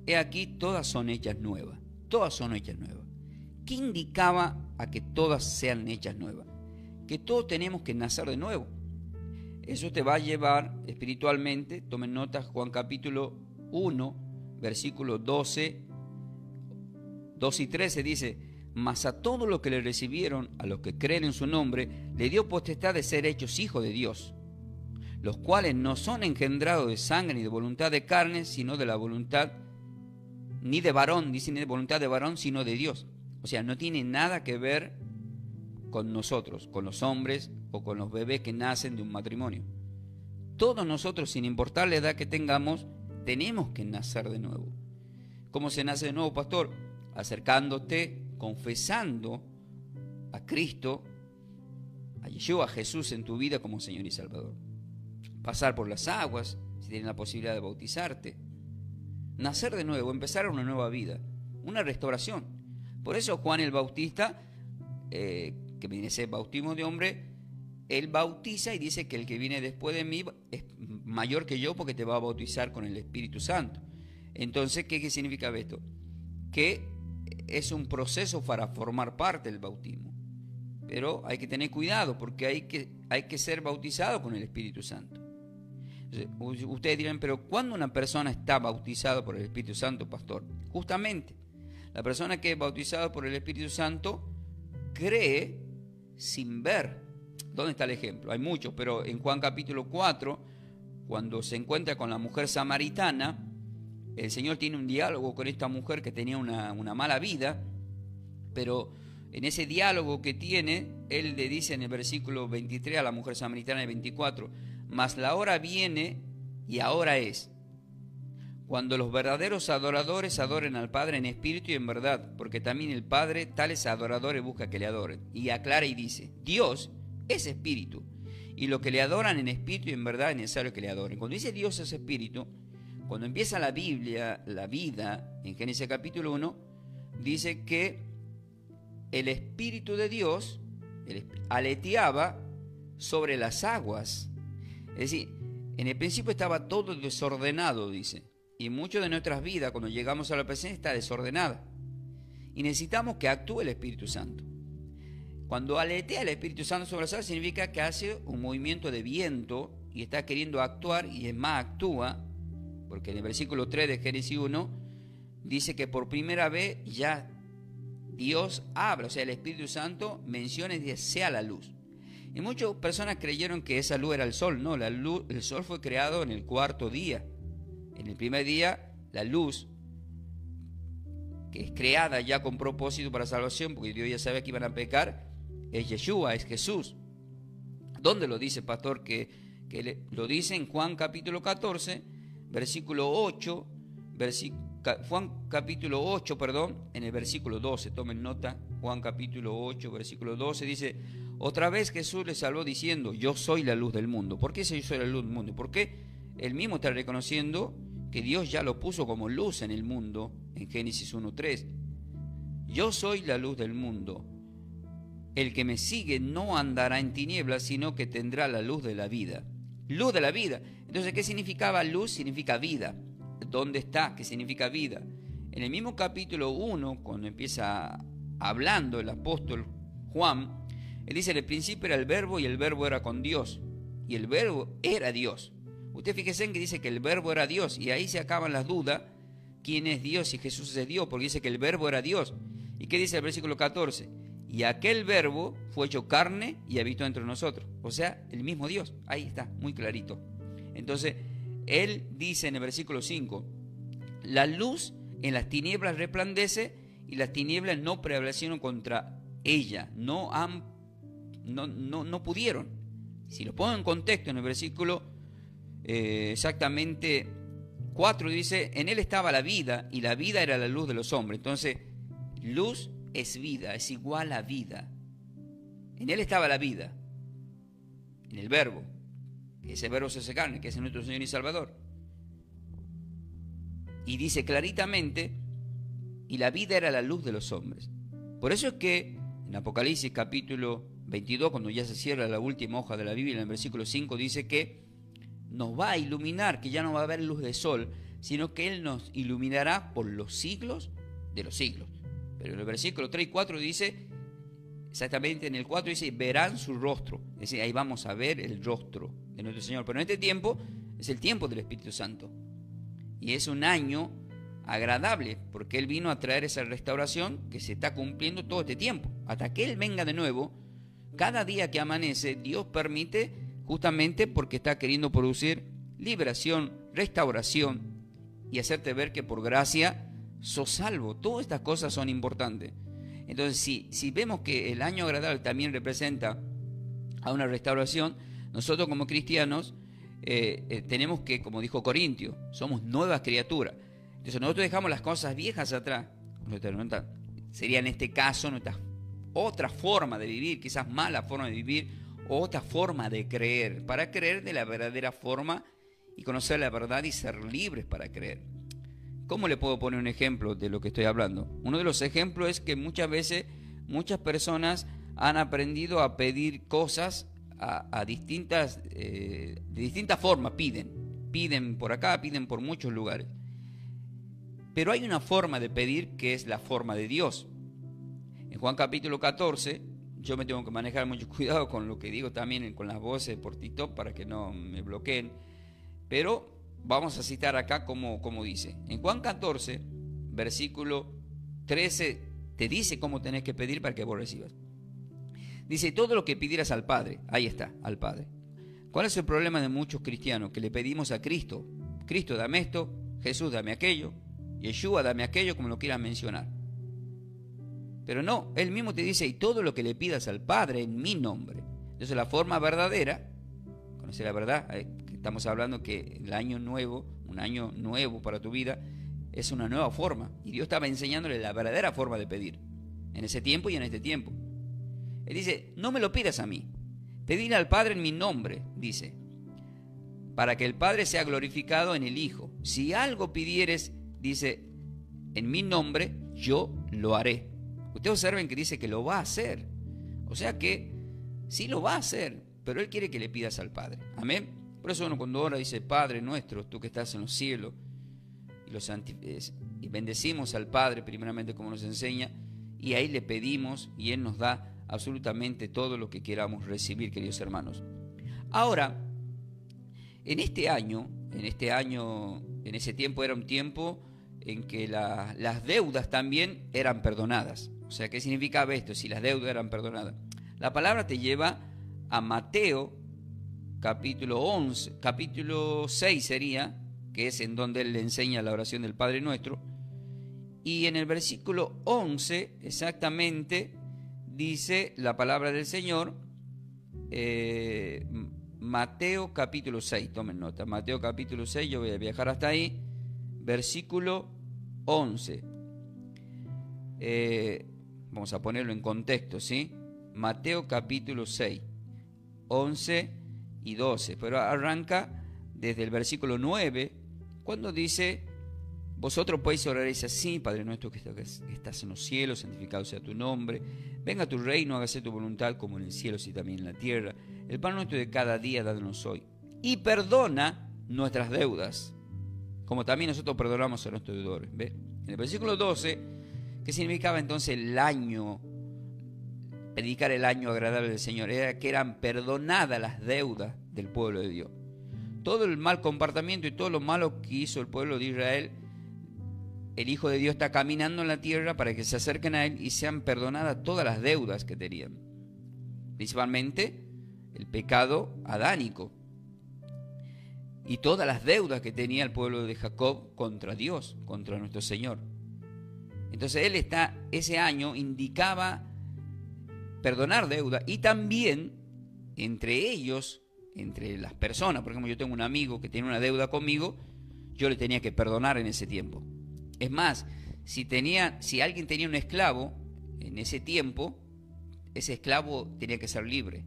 he aquí todas son hechas nuevas. Todas son hechas nuevas. ¿Qué indicaba a que todas sean hechas nuevas? Que todos tenemos que nacer de nuevo. Eso te va a llevar espiritualmente, tomen nota, Juan capítulo 1, versículo 12 y 13 dice: mas a todos los que le recibieron, a los que creen en su nombre, le dio potestad de ser hechos hijos de Dios, los cuales no son engendrados de sangre ni de voluntad de carne, sino de la voluntad, ni de varón, dice, ni de voluntad de varón, sino de Dios. O sea, no tiene nada que ver con nosotros, con los hombres o con los bebés que nacen de un matrimonio. Todos nosotros, sin importar la edad que tengamos, tenemos que nacer de nuevo. ¿Cómo se nace de nuevo, pastor? Acercándote, confesando a Cristo, a Yeshua, a Jesús en tu vida como Señor y Salvador. Pasar por las aguas, si tienes la posibilidad de bautizarte. Nacer de nuevo, empezar una nueva vida, una restauración. Por eso Juan el Bautista, que viene a ser bautismo de hombre, él bautiza y dice que el que viene después de mí es mayor que yo porque te va a bautizar con el Espíritu Santo. Entonces, ¿qué significa esto? Que es un proceso para formar parte del bautismo. Pero hay que tener cuidado porque hay que ser bautizado con el Espíritu Santo. Entonces, ustedes dirán, pero ¿cuándo una persona está bautizada por el Espíritu Santo, pastor? Justamente, la persona que es bautizada por el Espíritu Santo cree sin ver. ¿Dónde está el ejemplo? Hay muchos, pero en Juan capítulo 4, cuando se encuentra con la mujer samaritana, el Señor tiene un diálogo con esta mujer que tenía una mala vida, pero en ese diálogo que tiene, Él le dice en el versículo 23 a la mujer samaritana, el 24, mas la hora viene y ahora es, cuando los verdaderos adoradores adoren al Padre en espíritu y en verdad, porque también el Padre tales adoradores busca que le adoren. Y aclara y dice, Dios es espíritu, y los que le adoran en espíritu y en verdad es necesario que le adoren. Cuando dice Dios es espíritu, cuando empieza la Biblia, la vida, en Génesis capítulo 1, dice que el Espíritu de Dios aleteaba sobre las aguas. Es decir, en el principio estaba todo desordenado, dice. Y mucho de nuestras vidas, cuando llegamos a la presencia, está desordenada. Y necesitamos que actúe el Espíritu Santo. Cuando aletea el Espíritu Santo sobre las aguas, significa que hace un movimiento de viento y está queriendo actuar, y es más, actúa, porque en el versículo 3 de Génesis 1 dice que por primera vez ya Dios habla, o sea, el Espíritu Santo menciona y dice, sea la luz. Y muchas personas creyeron que esa luz era el sol. No, la luz, el sol fue creado en el cuarto día. En el primer día, la luz, que es creada ya con propósito para salvación, porque Dios ya sabía que iban a pecar, es Yeshua, es Jesús. ¿Dónde lo dice, pastor? Que lo dice en Juan capítulo 14, versículo 8, Juan capítulo 8, en el versículo 12, tomen nota, Juan capítulo 8, versículo 12, dice, otra vez Jesús les habló diciendo, yo soy la luz del mundo. ¿Por qué yo soy la luz del mundo? Porque él mismo está reconociendo que Dios ya lo puso como luz en el mundo, en Génesis 1.3. Yo soy la luz del mundo. el que me sigue no andará en tinieblas, sino que tendrá la luz de la vida. Luz de la vida. Entonces, ¿qué significaba luz? Significa vida. ¿Dónde está? ¿Qué significa vida? En el mismo capítulo 1, cuando empieza hablando el apóstol Juan, él dice: en el principio era el verbo y el verbo era con Dios. Y el verbo era Dios. Usted fíjese en que dice que el verbo era Dios, y ahí se acaban las dudas. ¿Quién es Dios? Si Jesús es Dios, porque dice que el verbo era Dios. ¿Y qué dice el versículo 14? Y aquel verbo fue hecho carne y habitó entre nosotros. O sea, el mismo Dios. Ahí está, muy clarito. Entonces, él dice en el versículo 5: la luz en las tinieblas resplandece y las tinieblas no prevalecieron contra ella. No pudieron. Si lo pongo en contexto, en el versículo exactamente 4 dice: en él estaba la vida y la vida era la luz de los hombres. Entonces, luz es vida, es igual a vida. En él estaba la vida, en el verbo, que ese verbo se hace carne, que es nuestro Señor y Salvador. Y dice claritamente: y la vida era la luz de los hombres. Por eso es que en Apocalipsis capítulo 22, cuando ya se cierra la última hoja de la Biblia, en el versículo 5 dice que nos va a iluminar, que ya no va a haber luz de sol, sino que Él nos iluminará por los siglos de los siglos. Pero en el versículo 3 y 4 dice, exactamente en el 4 dice: verán su rostro. Es decir, ahí vamos a ver el rostro de nuestro Señor. Pero en este tiempo es el tiempo del Espíritu Santo. Y es un año agradable, porque Él vino a traer esa restauración que se está cumpliendo todo este tiempo. Hasta que Él venga de nuevo, cada día que amanece, Dios permite, justamente porque está queriendo producir liberación, restauración y hacerte ver que por gracia sos salvo. Todas estas cosas son importantes. Entonces, si vemos que el año agradable también representa a una restauración, nosotros como cristianos tenemos que, como dijo Corintio, somos nuevas criaturas. Entonces nosotros dejamos las cosas viejas atrás. Sería en este caso nuestra otra forma de vivir, quizás mala forma de vivir, o otra forma de creer, para creer de la verdadera forma y conocer la verdad y ser libres para creer. ¿Cómo le puedo poner un ejemplo de lo que estoy hablando? Uno de los ejemplos es que muchas veces muchas personas han aprendido a pedir cosas de distintas formas. Piden por acá, piden por muchos lugares. Pero hay una forma de pedir que es la forma de Dios. En Juan capítulo 14, yo me tengo que manejar mucho cuidado con lo que digo también con las voces por TikTok para que no me bloqueen. Pero vamos a citar acá como dice. En Juan 14, versículo 13, te dice cómo tenés que pedir para que vos recibas. Dice: todo lo que pidieras al Padre, ahí está, al Padre. ¿Cuál es el problema de muchos cristianos? Que le pedimos a Cristo: Cristo, dame esto; Jesús, dame aquello; Yeshua, dame aquello, como lo quieran mencionar. Pero no, Él mismo te dice: y todo lo que le pidas al Padre en mi nombre. Entonces la forma verdadera, conocer la verdad, estamos hablando que el año nuevo, un año nuevo para tu vida, es una nueva forma. Y Dios estaba enseñándole la verdadera forma de pedir, en ese tiempo y en este tiempo. Él dice: no me lo pidas a mí, pedir al Padre en mi nombre, dice, para que el Padre sea glorificado en el Hijo. Si algo pidieres, dice, en mi nombre, yo lo haré. Ustedes observen que dice que lo va a hacer. O sea que sí lo va a hacer, pero Él quiere que le pidas al Padre. Amén. Por eso uno cuando ora dice: Padre nuestro, tú que estás en los cielos, y bendecimos al Padre primeramente como nos enseña, y ahí le pedimos y Él nos da absolutamente todo lo que queramos recibir, queridos hermanos. Ahora, en ese tiempo era un tiempo en que las deudas también eran perdonadas. O sea, ¿qué significaba esto? Si las deudas eran perdonadas. La palabra te lleva a Mateo capítulo 6 sería, que es en donde él le enseña la oración del Padre Nuestro. Y en el versículo 11 exactamente dice la palabra del Señor, Mateo capítulo 6, tomen nota, Mateo capítulo 6, yo voy a viajar hasta ahí, versículo 11. Vamos a ponerlo en contexto, ¿sí? Mateo capítulo 6, 11 y 12, pero arranca desde el versículo 9, cuando dice: Vosotros podéis orar así: Padre nuestro que estás en los cielos, santificado sea tu nombre. Venga tu reino, hágase tu voluntad como en el cielo, así también en la tierra. El pan nuestro de cada día, danos hoy. Y perdona nuestras deudas, como también nosotros perdonamos a nuestros deudores. ¿Ve? En el versículo 12, ¿qué significaba entonces el año? Predicar el año agradable del Señor. Era que eran perdonadas las deudas del pueblo de Dios. Todo el mal comportamiento y todo lo malo que hizo el pueblo de Israel, el Hijo de Dios está caminando en la tierra para que se acerquen a Él y sean perdonadas todas las deudas que tenían. Principalmente el pecado adánico y todas las deudas que tenía el pueblo de Jacob contra Dios, contra nuestro Señor. Entonces ese año indicaba perdonar deuda, y también entre ellos, entre las personas. Por ejemplo, yo tengo un amigo que tiene una deuda conmigo, yo le tenía que perdonar en ese tiempo. Es más, si alguien tenía un esclavo en ese tiempo, ese esclavo tenía que ser libre.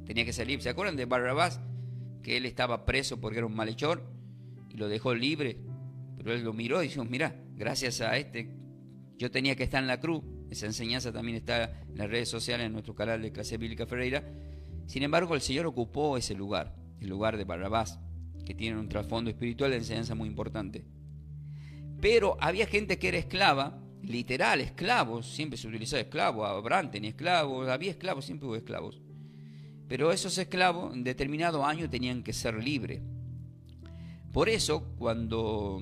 Tenía que ser libre. ¿Se acuerdan de Barrabás? Que él estaba preso porque era un malhechor y lo dejó libre. Pero él lo miró y dijo: mira, gracias a yo tenía que estar en la cruz. Esa enseñanza también está en las redes sociales, en nuestro canal de Clase Bíblica Ferreira. Sin embargo, el Señor ocupó ese lugar, el lugar de Barrabás, que tiene un trasfondo espiritual de enseñanza muy importante. Pero había gente que era esclava, literal, esclavos. Siempre se utilizaba esclavo. Abraham tenía esclavos, había esclavos, siempre hubo esclavos. Pero esos esclavos en determinado año tenían que ser libres. Por eso, cuando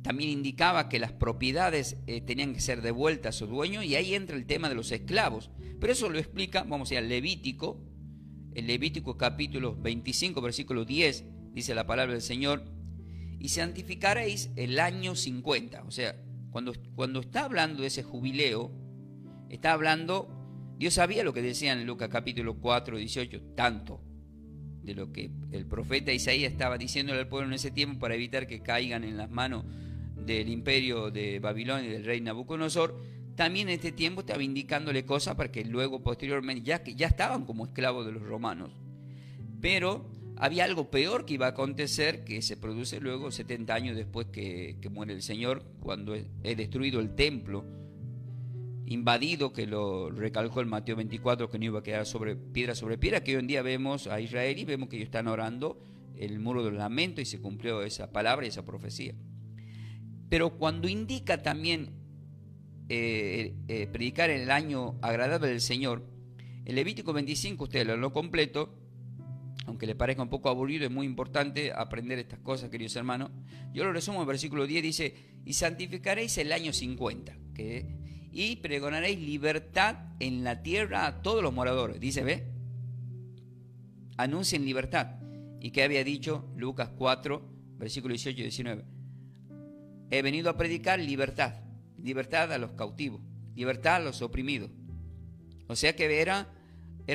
también indicaba que las propiedades tenían que ser devueltas a su dueño, y ahí entra el tema de los esclavos. Pero eso lo explica, vamos a ir al Levítico, el Levítico capítulo 25, versículo 10, dice la palabra del Señor: y santificaréis el año 50. O sea, cuando está hablando de ese jubileo, está hablando, Dios sabía lo que decía en Lucas capítulo 4, 18, tanto de lo que el profeta Isaías estaba diciéndole al pueblo en ese tiempo para evitar que caigan en las manos del imperio de Babilonia y del rey Nabucodonosor. También en este tiempo estaba indicándole cosas para que luego, posteriormente, ya estaban como esclavos de los romanos. Pero había algo peor que iba a acontecer, que se produce luego 70 años después que muere el Señor, cuando es destruido el templo, invadido, que lo recalcó en Mateo 24, que no iba a quedar sobre piedra, que hoy en día vemos a Israel y vemos que ellos están orando el muro del lamento, y se cumplió esa palabra y esa profecía. Pero cuando indica también predicar en el año agradable del Señor, el Levítico 25, ustedes lo completo, aunque le parezca un poco aburrido, es muy importante aprender estas cosas, queridos hermanos. Yo lo resumo en el versículo 10, dice: y santificaréis el año 50, y pregonaréis libertad en la tierra a todos los moradores. Dice, ¿ve? Anuncien libertad. ¿Y qué había dicho Lucas 4, versículo 18 y 19? He venido a predicar libertad. Libertad a los cautivos, libertad a los oprimidos. O sea que era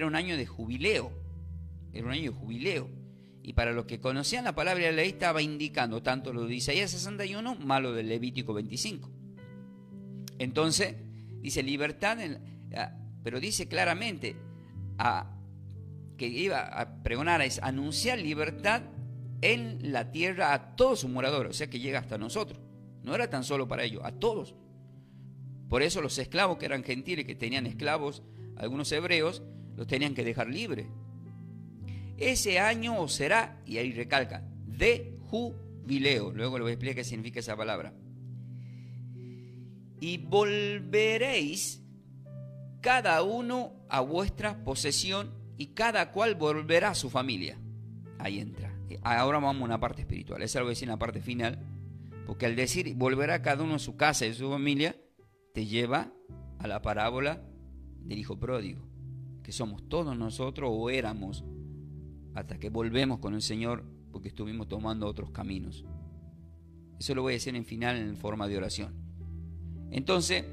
un año de jubileo. Era un año de jubileo. Y para los que conocían la palabra de la ley, estaba indicando tanto lo de Isaías 61 más lo del Levítico 25. Entonces, dice libertad, pero dice claramente que iba a pregonar, es anunciar libertad en la tierra a todos sus moradores. O sea que llega hasta nosotros. No era tan solo para ellos, a todos. Por eso los esclavos que eran gentiles, que tenían esclavos, algunos hebreos, los tenían que dejar libres. Ese año os será, y ahí recalca, de jubileo. Luego le voy a explicar qué significa esa palabra. Y volveréis cada uno a vuestra posesión, y cada cual volverá a su familia. Ahí entra. Ahora vamos a una parte espiritual. Esa lo voy a decir en la parte final. Porque al decir volverá cada uno a su casa y a su familia, te lleva a la parábola del hijo pródigo, que somos todos nosotros, o éramos, hasta que volvemos con el Señor, porque estuvimos tomando otros caminos. Eso lo voy a decir en final en forma de oración. Entonces,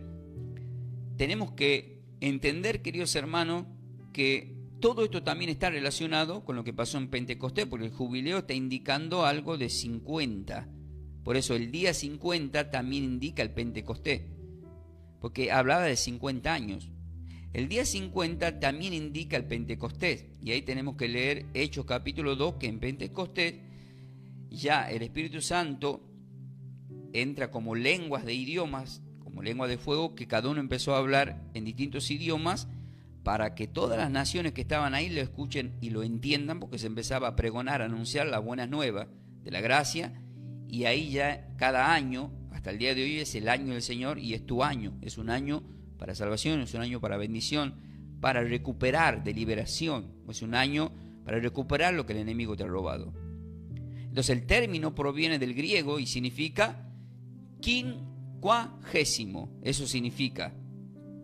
tenemos que entender, queridos hermanos, que todo esto también está relacionado con lo que pasó en Pentecostés, porque el jubileo está indicando algo de 50. Por eso el día 50 también indica el Pentecostés, porque hablaba de 50 años. El día 50 también indica el Pentecostés, y ahí tenemos que leer Hechos capítulo 2, que en Pentecostés ya el Espíritu Santo entra como lenguas de idiomas, como lengua de fuego, que cada uno empezó a hablar en distintos idiomas para que todas las naciones que estaban ahí lo escuchen y lo entiendan, porque se empezaba a pregonar, a anunciar las buenas nuevas de la gracia, y ahí ya cada año, hasta el día de hoy, es el año del Señor y es tu año, es un año para salvación, es un año para bendición, para recuperar, de liberación, es un año para recuperar lo que el enemigo te ha robado. Entonces el término proviene del griego y significa quincuagésimo, eso significa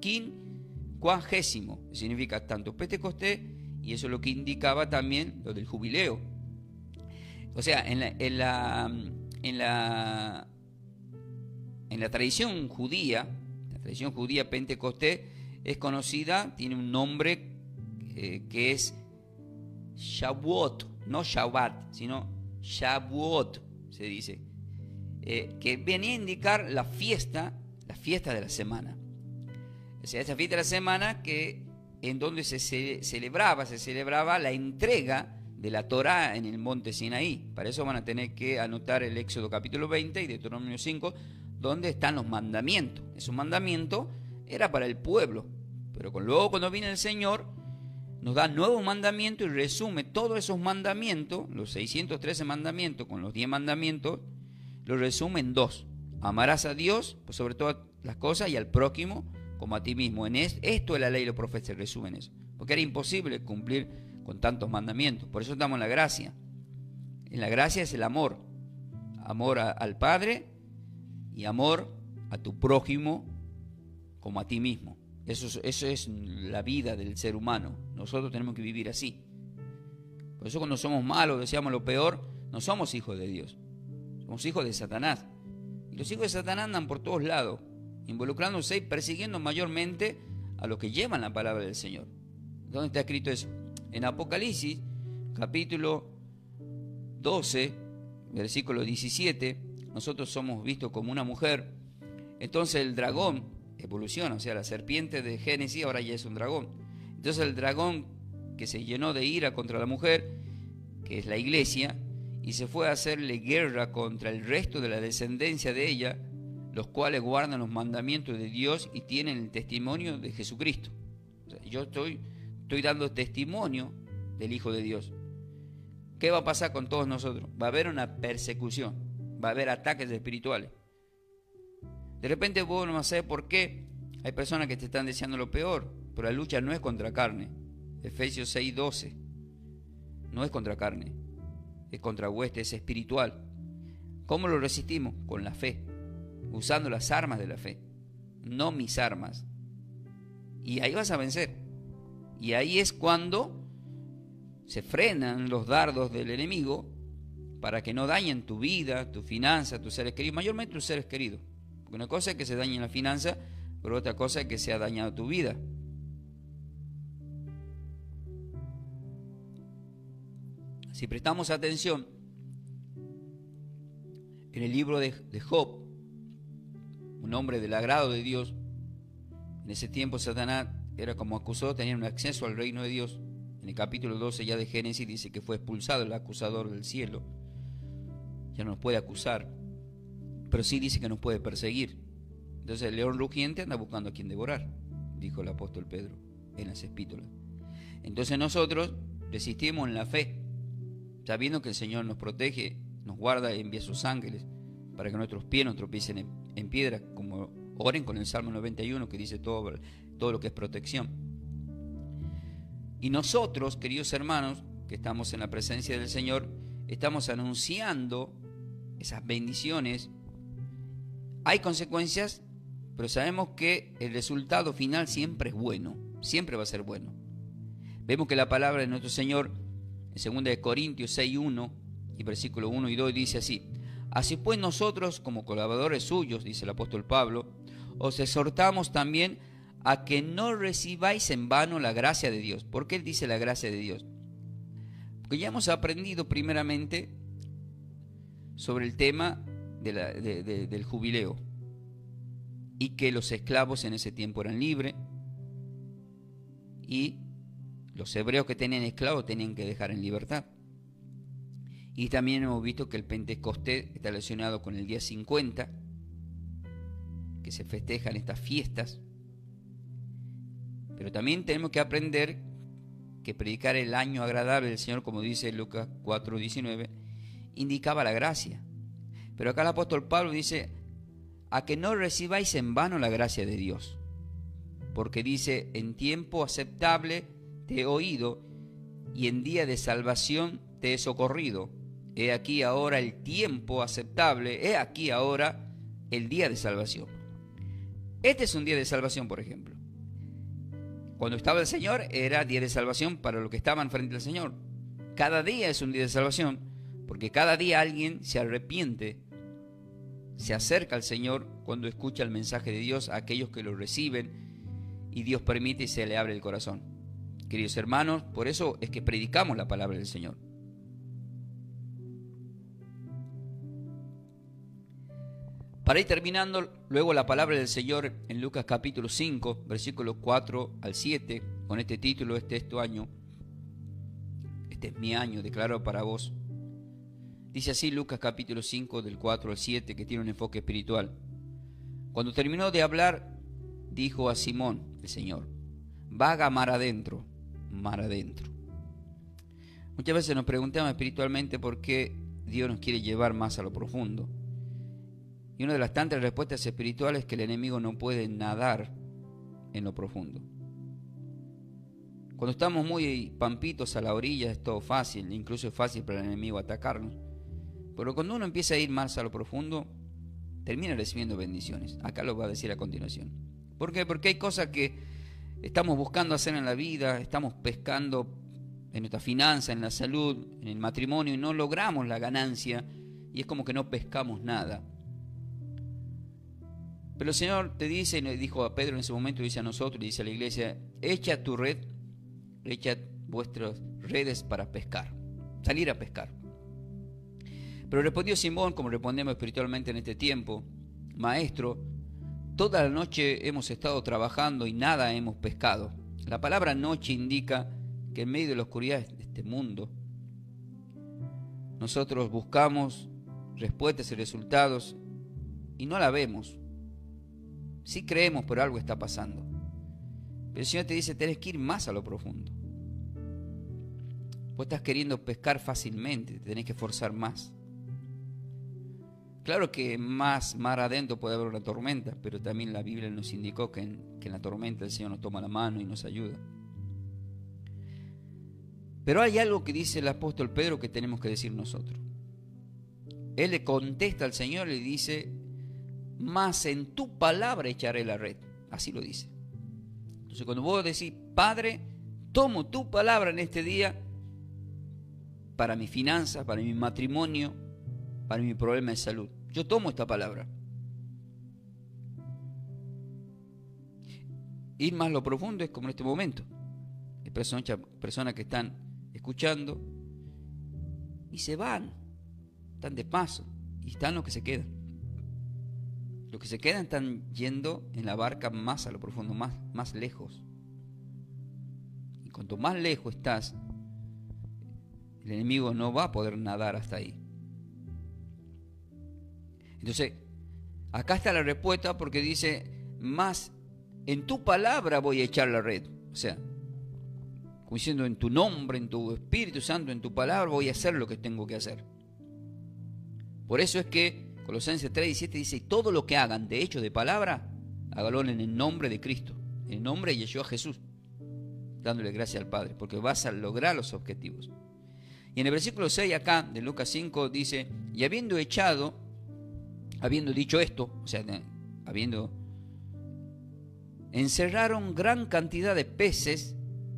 quincuagésimo, significa tanto Pentecostés, y eso es lo que indicaba también lo del jubileo. O sea, en la tradición judía, Pentecostés es conocida, tiene un nombre que es Shavuot, no Shabbat, sino Shavuot, se dice, que venía a indicar la fiesta de la semana. O sea, esa fiesta de la semana en donde se celebraba la entrega de la Torá en el monte Sinaí. Para eso van a tener que anotar el Éxodo capítulo 20 y Deuteronomio 5, donde están los mandamientos. Esos mandamientos era para el pueblo, pero luego cuando viene el Señor nos da nuevos mandamientos y resume todos esos mandamientos, los 613 mandamientos con los 10 mandamientos, los resume en 2. Amarás a Dios por sobre todas las cosas y al prójimo como a ti mismo. Esto es la ley y los profetas, se resumen eso, porque era imposible cumplir con tantos mandamientos. Por eso estamos en la gracia. En la gracia es el amor al Padre y amor a tu prójimo como a ti mismo. Eso es la vida del ser humano. Nosotros tenemos que vivir así. Por eso cuando somos malos, deseamos lo peor, no somos hijos de Dios, somos hijos de Satanás. Y los hijos de Satanás andan por todos lados, involucrándose y persiguiendo mayormente a los que llevan la palabra del Señor. ¿Dónde está escrito eso? En Apocalipsis, capítulo 12, versículo 17, nosotros somos vistos como una mujer. Entonces el dragón evoluciona, o sea, la serpiente de Génesis ahora ya es un dragón. Entonces el dragón que se llenó de ira contra la mujer, que es la iglesia, y se fue a hacerle guerra contra el resto de la descendencia de ella, los cuales guardan los mandamientos de Dios y tienen el testimonio de Jesucristo. O sea, yo estoy dando testimonio del Hijo de Dios. ¿Qué va a pasar con todos nosotros? Va a haber una persecución, va a haber ataques espirituales. De repente vos no sabés por qué. Hay personas que te están deseando lo peor, pero la lucha no es contra carne. Efesios 6:12. No es contra carne, es contra huestes, es espiritual. ¿Cómo lo resistimos? Con la fe, usando las armas de la fe, no mis armas. Y ahí vas a vencer. Y ahí es cuando se frenan los dardos del enemigo para que no dañen tu vida, tu finanza, tus seres queridos, mayormente tus seres queridos. Porque una cosa es que se dañe la finanza, pero otra cosa es que se ha dañado tu vida. Si prestamos atención en el libro de Job, un hombre del agrado de Dios, en ese tiempo Satanás era como acusado, tenía un acceso al reino de Dios. En el capítulo 12 ya de Génesis dice que fue expulsado el acusador del cielo. Ya no nos puede acusar, pero sí dice que nos puede perseguir. Entonces el león rugiente anda buscando a quien devorar, dijo el apóstol Pedro en las epístolas. Entonces nosotros resistimos en la fe, sabiendo que el Señor nos protege, nos guarda y envía sus ángeles para que nuestros pies no tropiecen en piedra, como oren con el Salmo 91 que dice todo lo que es protección. Y nosotros, queridos hermanos, que estamos en la presencia del Señor, estamos anunciando esas bendiciones. Hay consecuencias, pero sabemos que el resultado final siempre es bueno, siempre va a ser bueno. Vemos que la palabra de nuestro Señor en 2 Corintios 6:1 y versículo 1 y 2 dice así: así pues nosotros, como colaboradores suyos, dice el apóstol Pablo, os exhortamos también a que no recibáis en vano la gracia de Dios. ¿Por qué él dice la gracia de Dios? Porque ya hemos aprendido primeramente sobre el tema del jubileo, y que los esclavos en ese tiempo eran libres, y los hebreos que tenían esclavos tenían que dejar en libertad. Y también hemos visto que el Pentecostés está relacionado con el día 50, que se festejan estas fiestas. Pero también tenemos que aprender que predicar el año agradable del Señor, como dice Lucas 4:19, indicaba la gracia. Pero acá el apóstol Pablo dice, a que no recibáis en vano la gracia de Dios. Porque dice, en tiempo aceptable te he oído, y en día de salvación te he socorrido. He aquí ahora el tiempo aceptable, he aquí ahora el día de salvación. Este es un día de salvación, por ejemplo. Cuando estaba el Señor, era día de salvación para los que estaban frente al Señor. Cada día es un día de salvación, porque cada día alguien se arrepiente, se acerca al Señor cuando escucha el mensaje de Dios a aquellos que lo reciben, y Dios permite y se le abre el corazón. Queridos hermanos, por eso es que predicamos la palabra del Señor. Para ir terminando, luego la palabra del Señor en Lucas capítulo 5, versículos 4 al 7, con este título, este es tu año, este es mi año, declaro para vos. Dice así Lucas capítulo 5, del 4 al 7, que tiene un enfoque espiritual. Cuando terminó de hablar, dijo a Simón, el Señor, vaga mar adentro, mar adentro. Muchas veces nos preguntamos espiritualmente por qué Dios nos quiere llevar más a lo profundo. Y una de las tantas respuestas espirituales es que el enemigo no puede nadar en lo profundo. Cuando estamos muy pampitos a la orilla es todo fácil, incluso es fácil para el enemigo atacarnos. Pero cuando uno empieza a ir más a lo profundo, termina recibiendo bendiciones. Acá lo va a decir a continuación. ¿Por qué? Porque hay cosas que estamos buscando hacer en la vida, estamos pescando en nuestra finanza, en la salud, en el matrimonio, y no logramos la ganancia, y es como que no pescamos nada. Pero el Señor te dice, y le dijo a Pedro en ese momento, dice a nosotros, dice a la iglesia, echa tu red, echa vuestras redes para pescar, salir a pescar. Pero respondió Simón, como respondemos espiritualmente en este tiempo, Maestro, toda la noche hemos estado trabajando y nada hemos pescado. La palabra noche indica que en medio de la oscuridad de este mundo, nosotros buscamos respuestas y resultados y no la vemos. Sí creemos, pero algo está pasando. Pero el Señor te dice, tenés que ir más a lo profundo. Vos estás queriendo pescar fácilmente, te tenés que esforzar más. Claro que más mar adentro puede haber una tormenta, pero también la Biblia nos indicó que en la tormenta el Señor nos toma la mano y nos ayuda. Pero hay algo que dice el apóstol Pedro que tenemos que decir nosotros. Él le contesta al Señor y le dice, mas en tu palabra echaré la red. Así lo dice. Entonces cuando vos decís, Padre, tomo tu palabra en este día para mi finanza, para mi matrimonio, para mi problema de salud. Yo tomo esta palabra. Ir más a lo profundo es como en este momento. Hay personas que están escuchando y se van, están de paso, y están los que se quedan. Los que se quedan están yendo en la barca más a lo profundo, más lejos. Y cuanto más lejos estás, el enemigo no va a poder nadar hasta ahí. Entonces, acá está la respuesta porque dice, más en tu palabra voy a echar la red. O sea, como diciendo, en tu nombre, en tu Espíritu Santo, en tu palabra voy a hacer lo que tengo que hacer. Por eso es que Colosenses 3:17 dice, todo lo que hagan de hecho de palabra, hágalo en el nombre de Cristo, en el nombre de Yeshua Jesús, dándole gracias al Padre, porque vas a lograr los objetivos. Y en el versículo 6 acá, de Lucas 5, dice, y habiendo dicho esto, o sea, encerraron gran cantidad de peces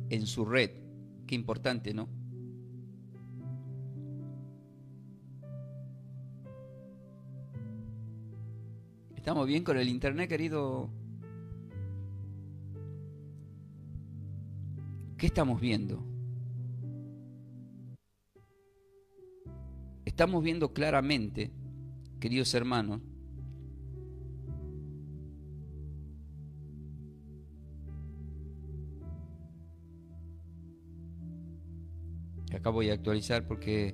en su red. Qué importante, ¿no? ¿Estamos bien con el internet, querido? ¿Qué estamos viendo? Estamos viendo claramente, queridos hermanos, acá voy a actualizar porque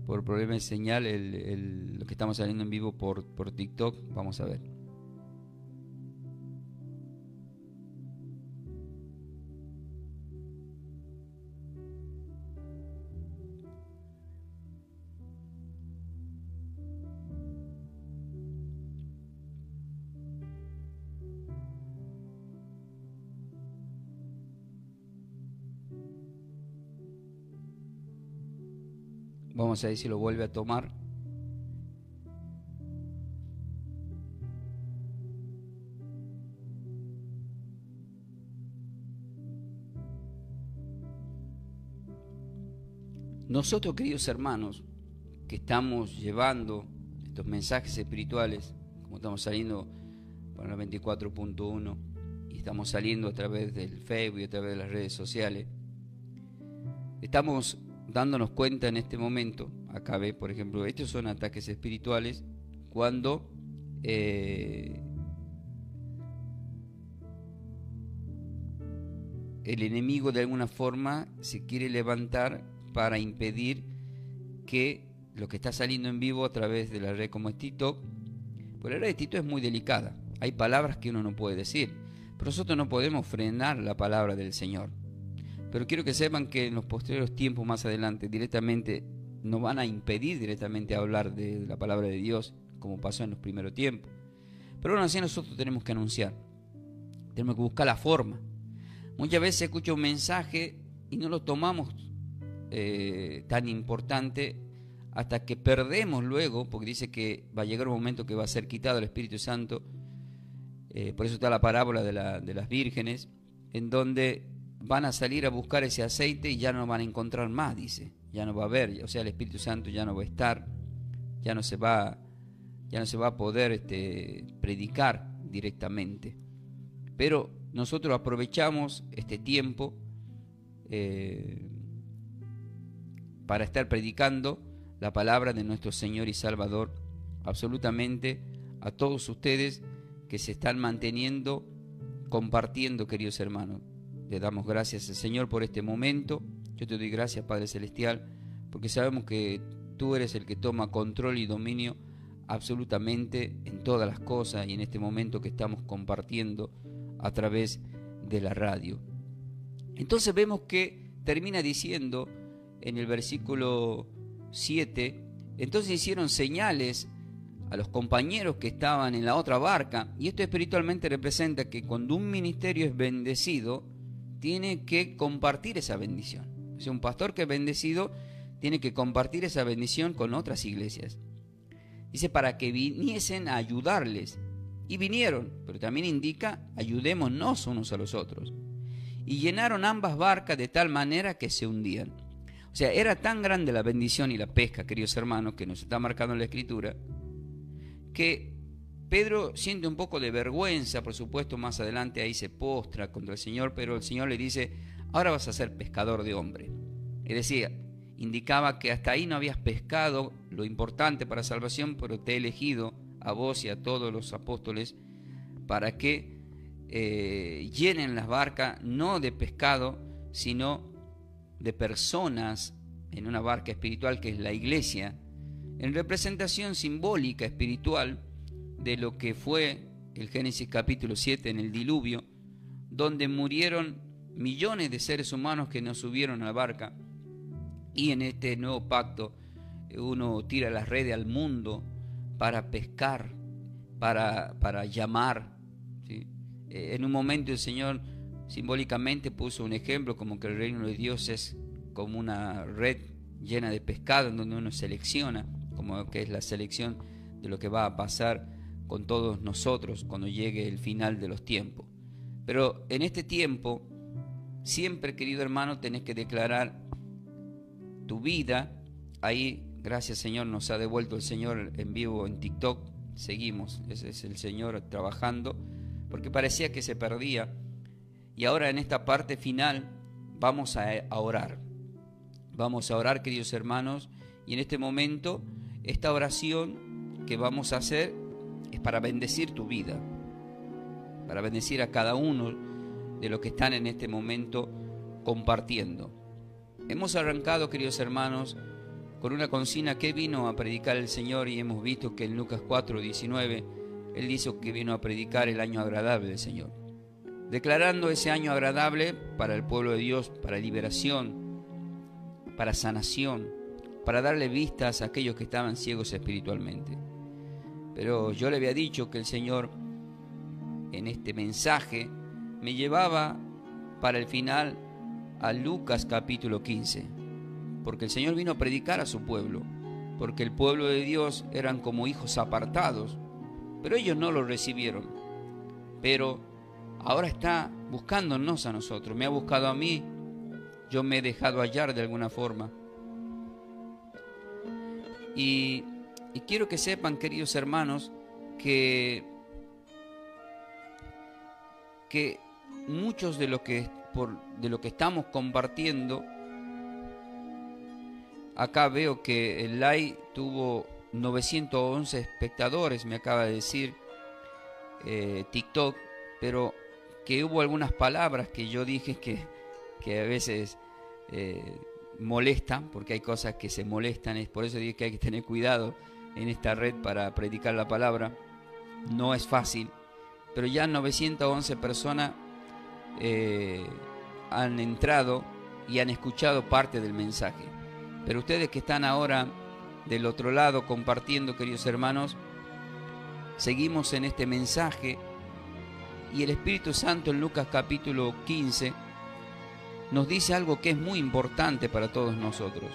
por problema de señal lo que estamos saliendo en vivo por TikTok. Vamos a ver. Vamos a ver si lo vuelve a tomar. Nosotros, queridos hermanos, que estamos llevando estos mensajes espirituales, como estamos saliendo por la 24.1 y estamos saliendo a través del Facebook y a través de las redes sociales, estamos dándonos cuenta en este momento. Acá ve, por ejemplo, estos son ataques espirituales cuando el enemigo de alguna forma se quiere levantar para impedir que lo que está saliendo en vivo a través de la red como es TikTok, pues la red de TikTok es muy delicada, hay palabras que uno no puede decir, pero nosotros no podemos frenar la palabra del Señor. Pero quiero que sepan que en los posteriores tiempos más adelante directamente no van a impedir directamente hablar de la palabra de Dios como pasó en los primeros tiempos. Pero aún así nosotros tenemos que anunciar, tenemos que buscar la forma. Muchas veces escucho un mensaje y no lo tomamos tan importante hasta que perdemos luego, porque dice que va a llegar un momento que va a ser quitado el Espíritu Santo. Por eso está la parábola de las vírgenes, en donde van a salir a buscar ese aceite y ya no van a encontrar más, dice, ya no va a haber, o sea, el Espíritu Santo ya no va a estar, ya no se va a poder predicar directamente. Pero nosotros aprovechamos este tiempo para estar predicando la palabra de nuestro Señor y Salvador absolutamente a todos ustedes que se están manteniendo compartiendo, queridos hermanos. Le damos gracias al Señor por este momento. Yo te doy gracias, Padre Celestial, porque sabemos que tú eres el que toma control y dominio absolutamente en todas las cosas y en este momento que estamos compartiendo a través de la radio. Entonces vemos que termina diciendo en el versículo 7, entonces hicieron señales a los compañeros que estaban en la otra barca, y esto espiritualmente representa que cuando un ministerio es bendecido, tiene que compartir esa bendición. O sea, un pastor que es bendecido tiene que compartir esa bendición con otras iglesias. Dice, para que viniesen a ayudarles. Y vinieron, pero también indica, ayudémonos unos a los otros. Y llenaron ambas barcas de tal manera que se hundían. O sea, era tan grande la bendición y la pesca, queridos hermanos, que nos está marcando en la Escritura, que Pedro siente un poco de vergüenza, por supuesto, más adelante ahí se postra contra el Señor, pero el Señor le dice, ahora vas a ser pescador de hombres. Es decir, indicaba que hasta ahí no habías pescado lo importante para salvación, pero te he elegido a vos y a todos los apóstoles para que llenen las barcas, no de pescado, sino de personas en una barca espiritual que es la iglesia, en representación simbólica espiritual de lo que fue el Génesis capítulo 7 en el diluvio, donde murieron millones de seres humanos que no subieron a la barca, y en este nuevo pacto uno tira las redes al mundo para pescar, para llamar, ¿sí? En un momento el Señor simbólicamente puso un ejemplo como que el reino de Dios es como una red llena de pescado en donde uno selecciona, como que es la selección de lo que va a pasar con todos nosotros cuando llegue el final de los tiempos. Pero en este tiempo, siempre, querido hermano, tenés que declarar tu vida. Ahí, gracias Señor, nos ha devuelto el Señor en vivo en TikTok. Seguimos, ese es el Señor trabajando, porque parecía que se perdía. Y ahora en esta parte final vamos a orar. Vamos a orar, queridos hermanos, y en este momento, esta oración que vamos a hacer es para bendecir tu vida, para bendecir a cada uno de los que están en este momento compartiendo. Hemos arrancado, queridos hermanos, con una consigna: ¿qué vino a predicar el Señor? Y hemos visto que en Lucas 4:19 Él dice que vino a predicar el año agradable del Señor, declarando ese año agradable para el pueblo de Dios, para liberación, para sanación, para darle vistas a aquellos que estaban ciegos espiritualmente. Pero yo le había dicho que el Señor en este mensaje me llevaba para el final a Lucas capítulo 15, porque el Señor vino a predicar a su pueblo, porque el pueblo de Dios eran como hijos apartados, pero ellos no lo recibieron. Pero ahora está buscándonos a nosotros, me ha buscado a mí, yo me he dejado hallar de alguna forma. Y quiero que sepan, queridos hermanos, que muchos de lo que estamos compartiendo, acá veo que el live tuvo 911 espectadores, me acaba de decir TikTok, pero que hubo algunas palabras que yo dije que a veces molestan, porque hay cosas que se molestan, es por eso digo que hay que tener cuidado en esta red para predicar la palabra. No es fácil, pero ya 911 personas han entrado y han escuchado parte del mensaje. Pero ustedes que están ahora del otro lado compartiendo, queridos hermanos, seguimos en este mensaje, y el Espíritu Santo en Lucas capítulo 15 nos dice algo que es muy importante para todos nosotros.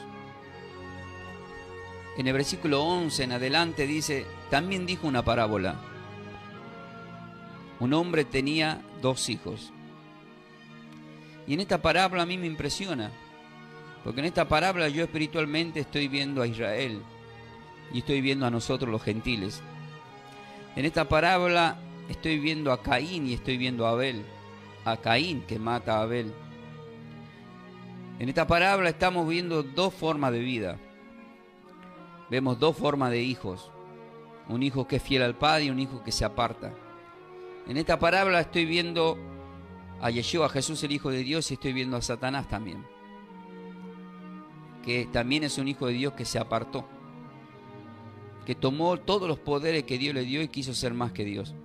En el versículo 11 en adelante dice: también dijo una parábola. Un hombre tenía 2 hijos. Y en esta parábola a mí me impresiona, porque en esta parábola yo espiritualmente estoy viendo a Israel y estoy viendo a nosotros los gentiles. En esta parábola estoy viendo a Caín y estoy viendo a Abel. A Caín que mata a Abel. En esta parábola estamos viendo 2 formas de vida. Vemos 2 formas de hijos. Un hijo que es fiel al padre y un hijo que se aparta. En esta parábola estoy viendo a Yeshua, a Jesús el Hijo de Dios, y estoy viendo a Satanás también, que también es un hijo de Dios que se apartó, que tomó todos los poderes que Dios le dio y quiso ser más que Dios.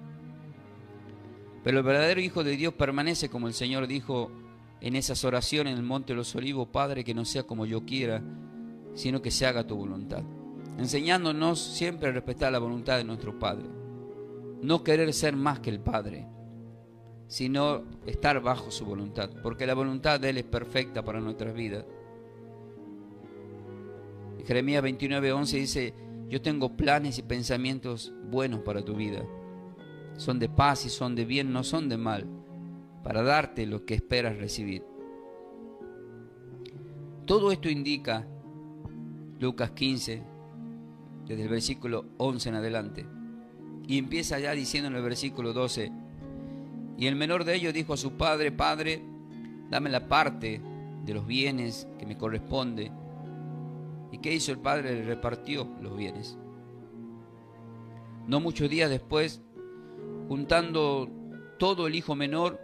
Pero el verdadero Hijo de Dios permanece, como el Señor dijo en esas oraciones en el Monte de los Olivos: Padre, que no sea como yo quiera, sino que se haga tu voluntad. Enseñándonos siempre a respetar la voluntad de nuestro Padre. No querer ser más que el Padre, sino estar bajo su voluntad, porque la voluntad de Él es perfecta para nuestras vidas. Jeremías 29:11 dice: yo tengo planes y pensamientos buenos para tu vida. Son de paz y son de bien, no son de mal, para darte lo que esperas recibir. Todo esto indica Lucas 15, desde el versículo 11 en adelante. Y empieza ya diciendo en el versículo 12: y el menor de ellos dijo a su padre: Padre, dame la parte de los bienes que me corresponde. ¿Y qué hizo el padre? Le repartió los bienes. No muchos días después, juntando todo el hijo menor,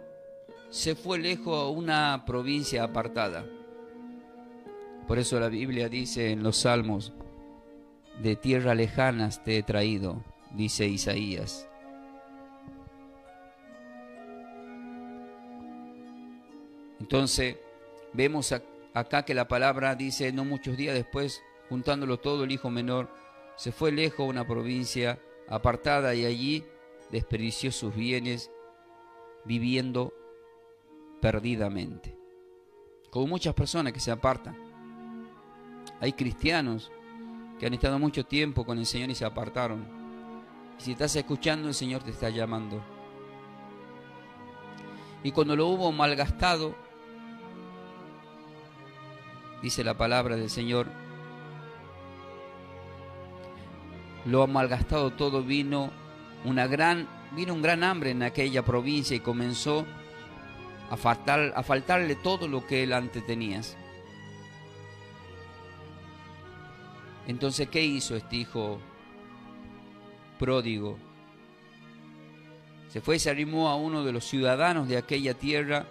se fue lejos a una provincia apartada. Por eso la Biblia dice en los Salmos: de tierras lejanas te he traído, dice Isaías. Entonces vemos acá que la palabra dice: no muchos días después, juntándolo todo, el hijo menor se fue lejos a una provincia apartada y allí desperdició sus bienes viviendo perdidamente. Como muchas personas que se apartan. Hay cristianos que han estado mucho tiempo con el Señor y se apartaron. Y si estás escuchando, el Señor te está llamando. Y cuando lo hubo malgastado, dice la palabra del Señor, lo ha malgastado todo, vino un gran hambre en aquella provincia y comenzó a faltarle todo lo que él antes tenía. Entonces, ¿qué hizo este hijo pródigo? Se fue y se arrimó a uno de los ciudadanos de aquella tierra,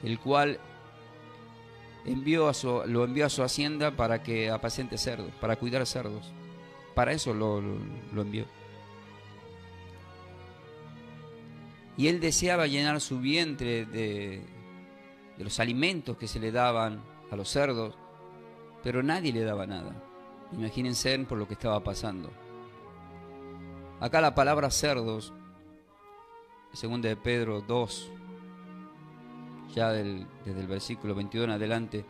el cual lo envió a su hacienda para que apacente cerdos, para cuidar cerdos. Para eso lo envió. Y él deseaba llenar su vientre de los alimentos que se le daban a los cerdos, pero nadie le daba nada. Imagínense por lo que estaba pasando. Acá la palabra cerdos, segunda de Pedro 2, ya desde el versículo 21 en adelante,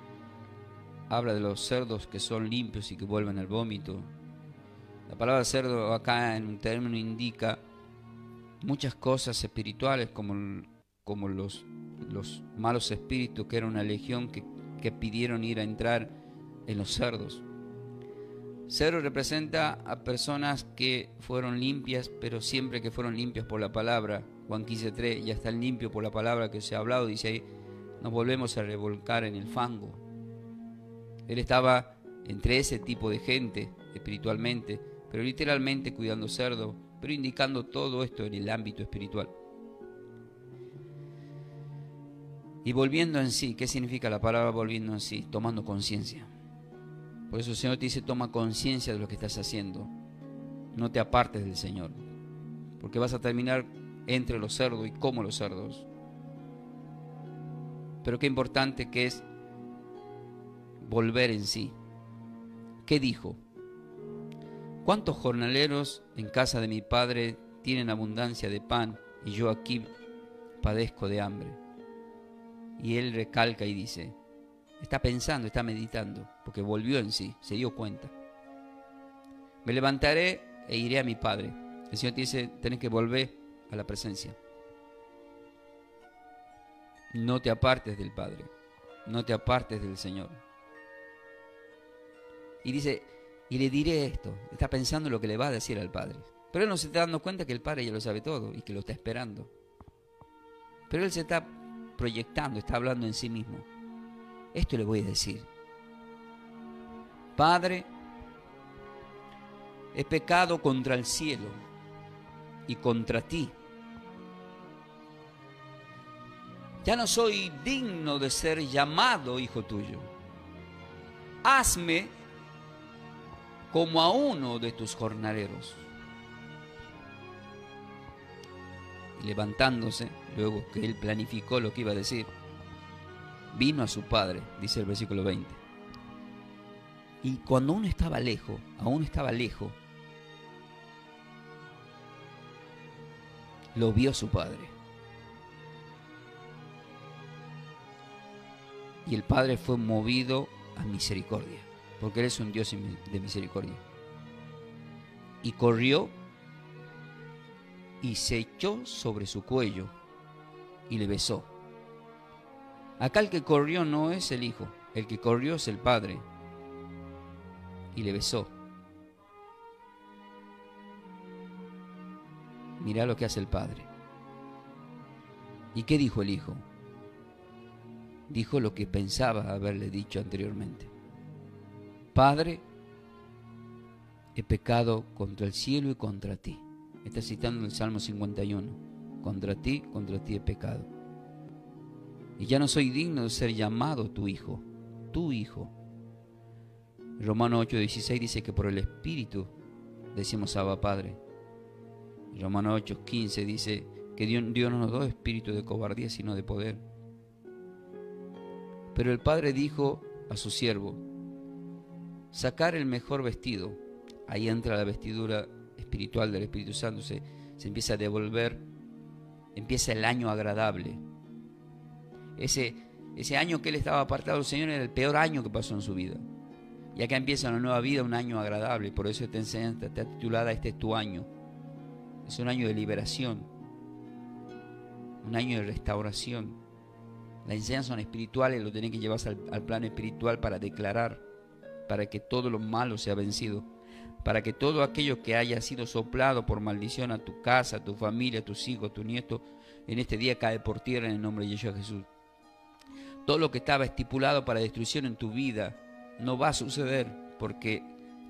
habla de los cerdos que son limpios y que vuelven al vómito. La palabra cerdo acá en un término indica muchas cosas espirituales, como los malos espíritus, que era una legión que pidieron ir a entrar en los cerdos. Cerdo representa a personas que fueron limpias, pero siempre que fueron limpias por la palabra. Juan 15:3, ya están limpios por la palabra que se ha hablado, dice ahí, nos volvemos a revolcar en el fango. Él estaba entre ese tipo de gente espiritualmente, pero literalmente cuidando cerdo, pero indicando todo esto en el ámbito espiritual. Y volviendo en sí, ¿qué significa la palabra volviendo en sí? Tomando conciencia. Por eso el Señor te dice, toma conciencia de lo que estás haciendo. No te apartes del Señor, porque vas a terminar entre los cerdos y como los cerdos. Pero qué importante que es volver en sí. ¿Qué dijo? ¿Cuántos jornaleros en casa de mi padre tienen abundancia de pan y yo aquí padezco de hambre? Y él recalca y dice, está pensando, está meditando, porque volvió en sí, se dio cuenta. Me levantaré e iré a mi padre. El Señor te dice, tenés que volver a la presencia. No te apartes del Padre, no te apartes del Señor. Y dice, y le diré esto. Está pensando lo que le va a decir al Padre. Pero él no se está dando cuenta que el Padre ya lo sabe todo y que lo está esperando. Pero él se está proyectando, está hablando en sí mismo. Esto le voy a decir. Padre, he pecado contra el cielo y contra ti. Ya no soy digno de ser llamado hijo tuyo. Hazme como a uno de tus jornaleros. Y levantándose, luego que él planificó lo que iba a decir, vino a su padre, dice el versículo 20. Y cuando aún estaba lejos, lo vio su padre. Y el Padre fue movido a misericordia, porque Él es un Dios de misericordia. Y corrió y se echó sobre su cuello y le besó. Acá el que corrió no es el Hijo, el que corrió es el Padre. Y le besó. Mirá lo que hace el Padre. ¿Y qué dijo el Hijo? Dijo lo que pensaba haberle dicho anteriormente. Padre, he pecado contra el cielo y contra ti. Está citando el Salmo 51. Contra ti he pecado. Y ya no soy digno de ser llamado tu hijo. Tu hijo. Romanos 8:16 dice que por el Espíritu decimos Abba Padre. Romanos 8:15 dice que Dios no nos dio espíritu de cobardía, sino de poder. Pero el Padre dijo a su siervo, sacar el mejor vestido. Ahí entra la vestidura espiritual del Espíritu Santo, se empieza a devolver, empieza el año agradable. Ese año que él estaba apartado del Señor era el peor año que pasó en su vida. Y acá empieza una nueva vida, un año agradable. Por eso esta enseñanza está titulada Este es tu año. Es un año de liberación, un año de restauración. Las enseñanzas son espirituales, lo tenés que llevar al plano espiritual para declarar, para que todo lo malo sea vencido, para que todo aquello que haya sido soplado por maldición a tu casa, a tu familia, a tus hijos, a tu nieto, en este día cae por tierra en el nombre de Yeshua Jesús. Todo lo que estaba estipulado para destrucción en tu vida no va a suceder, porque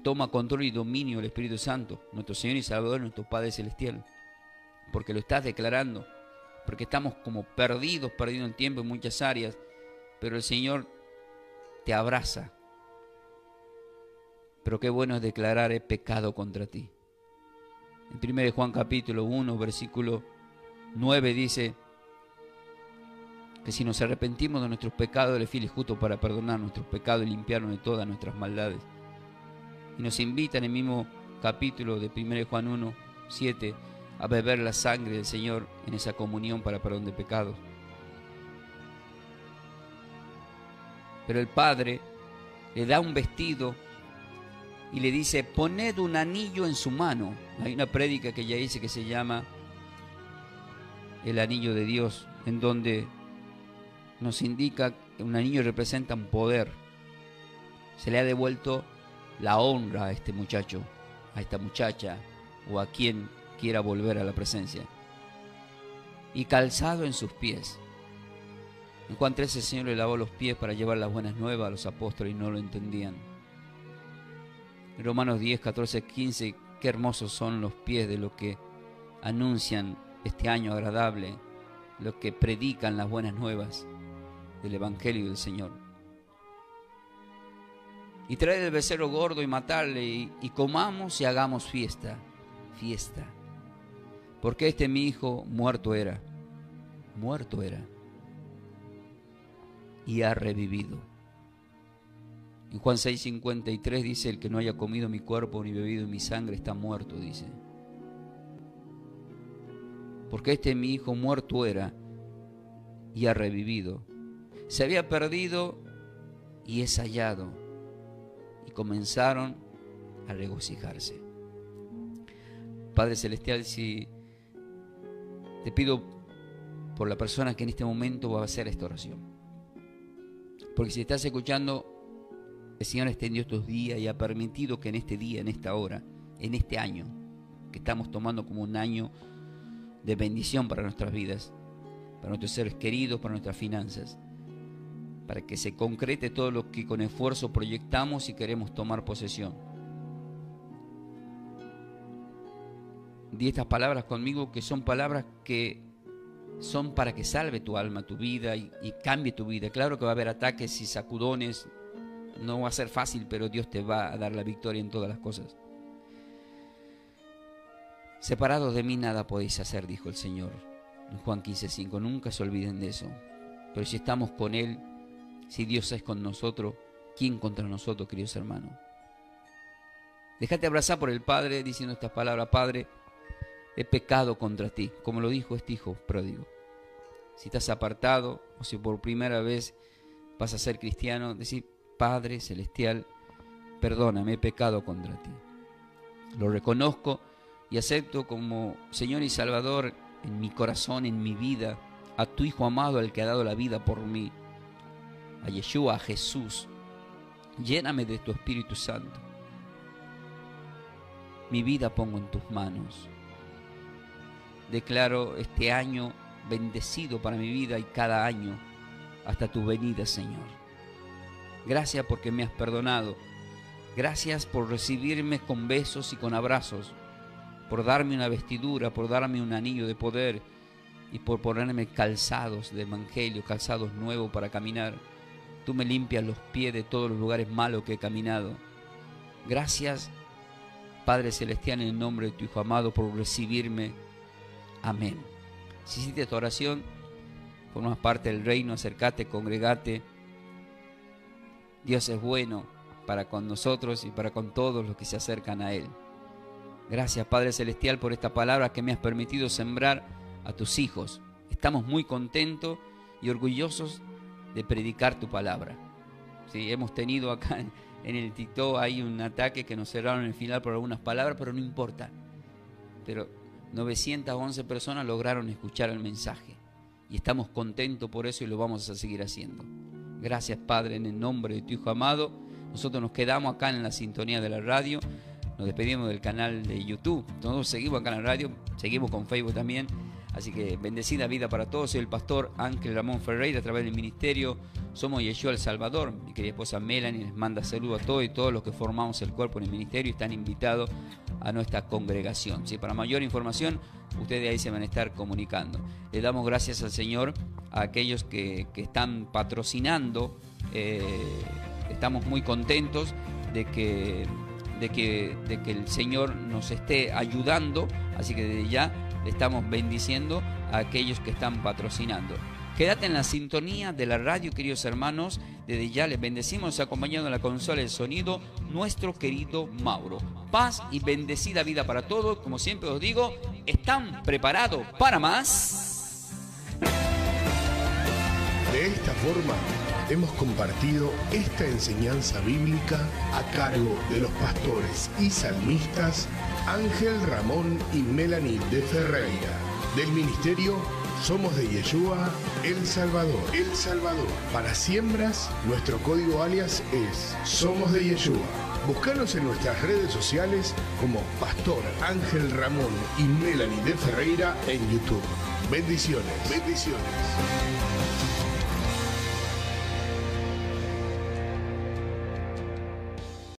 toma control y dominio el Espíritu Santo, nuestro Señor y Salvador, nuestro Padre Celestial, porque lo estás declarando. Porque estamos como perdidos el tiempo en muchas áreas, pero el Señor te abraza. Pero qué bueno es declarar: he pecado contra ti. En 1 Juan capítulo 1, versículo 9 dice que si nos arrepentimos de nuestros pecados, Él es fiel y justo para perdonar nuestros pecados y limpiarnos de todas nuestras maldades. Y nos invita en el mismo capítulo de 1 Juan 1, 7 a beber la sangre del Señor en esa comunión para perdón de pecados. Pero el Padre le da un vestido y le dice: poned un anillo en su mano. Hay una prédica que ya hice que se llama El anillo de Dios, en donde nos indica que un anillo representa un poder. Se le ha devuelto la honra a este muchacho, a esta muchacha o a quien quiera volver a la presencia. Y calzado en sus pies. En Juan 13 el Señor le lavó los pies para llevar las buenas nuevas a los apóstoles y no lo entendían. En Romanos 10, 14, 15, qué hermosos son los pies de los que anuncian este año agradable, los que predican las buenas nuevas del Evangelio del Señor. Y traed el becerro gordo y matarle, y comamos y hagamos fiesta, fiesta. Porque este mi hijo muerto era, y ha revivido. En Juan 6:53 dice: el que no haya comido mi cuerpo ni bebido mi sangre está muerto, dice. Porque este mi hijo muerto era y ha revivido. Se había perdido y es hallado. Y comenzaron a regocijarse. Padre Celestial, si te pido por la persona que en este momento va a hacer esta oración. Porque si estás escuchando, el Señor extendió estos días y ha permitido que en este día, en esta hora, en este año, que estamos tomando como un año de bendición para nuestras vidas, para nuestros seres queridos, para nuestras finanzas, para que se concrete todo lo que con esfuerzo proyectamos y queremos tomar posesión. Di estas palabras conmigo, que son palabras que son para que salve tu alma, tu vida y cambie tu vida. Claro que va a haber ataques y sacudones. No va a ser fácil, pero Dios te va a dar la victoria en todas las cosas. Separados de mí nada podéis hacer, dijo el Señor en Juan 15:5. Nunca se olviden de eso. Pero si estamos con Él, si Dios es con nosotros, ¿quién contra nosotros, queridos hermanos? Déjate abrazar por el Padre diciendo estas palabras: Padre, he pecado contra ti, como lo dijo este hijo pródigo. Si estás apartado o si por primera vez vas a ser cristiano, decir: Padre Celestial, perdóname, he pecado contra ti. Lo reconozco y acepto como Señor y Salvador en mi corazón, en mi vida, a tu Hijo amado, al que ha dado la vida por mí, a Yeshua, a Jesús. Lléname de tu Espíritu Santo. Mi vida pongo en tus manos. Declaro este año bendecido para mi vida y cada año hasta tu venida, Señor. Gracias porque me has perdonado. Gracias por recibirme con besos y con abrazos, por darme una vestidura, por darme un anillo de poder y por ponerme calzados de evangelio, calzados nuevos para caminar. Tú me limpias los pies de todos los lugares malos que he caminado. Gracias, Padre Celestial, en el nombre de tu Hijo amado, por recibirme. Amén. Si hiciste esta oración, formas parte del reino, acércate, congregate. Dios es bueno para con nosotros y para con todos los que se acercan a Él. Gracias, Padre Celestial, por esta palabra que me has permitido sembrar a tus hijos. Estamos muy contentos y orgullosos de predicar tu palabra. Sí, hemos tenido acá en el TikTok, hay un ataque que nos cerraron en el final por algunas palabras, pero no importa. Pero 911 personas lograron escuchar el mensaje y estamos contentos por eso y lo vamos a seguir haciendo. Gracias, Padre, en el nombre de tu Hijo amado. Nosotros nos quedamos acá en la sintonía de la radio. Nos despedimos del canal de YouTube. Nosotros seguimos acá en la radio, seguimos con Facebook también. Así que bendecida vida para todos. Soy el pastor Ángel Ramón Ferreira a través del ministerio Somos Yeshua el Salvador. Mi querida esposa Melanie les manda saludos a todos y todos los que formamos el cuerpo en el ministerio están invitados a nuestra congregación. ¿Sí? Para mayor información, ustedes ahí se van a estar comunicando. Le damos gracias al Señor a aquellos que están patrocinando estamos muy contentos de que el Señor nos esté ayudando, así que desde ya le estamos bendiciendo a aquellos que están patrocinando. Quédate en la sintonía de la radio, queridos hermanos. Desde ya les bendecimos, acompañando en la consola de sonido nuestro querido Mauro. Paz y bendecida vida para todos. Como siempre os digo, ¿están preparados para más? De esta forma hemos compartido esta enseñanza bíblica a cargo de los pastores y salmistas Ángel Ramón y Melanie de Ferreira, del ministerio Somos de Yeshua, El Salvador. El Salvador. Para siembras, nuestro código alias es Somos de Yeshua. Búscanos en nuestras redes sociales como Pastor Ángel Ramón y Melanie de Ferreira en YouTube. Bendiciones. Bendiciones.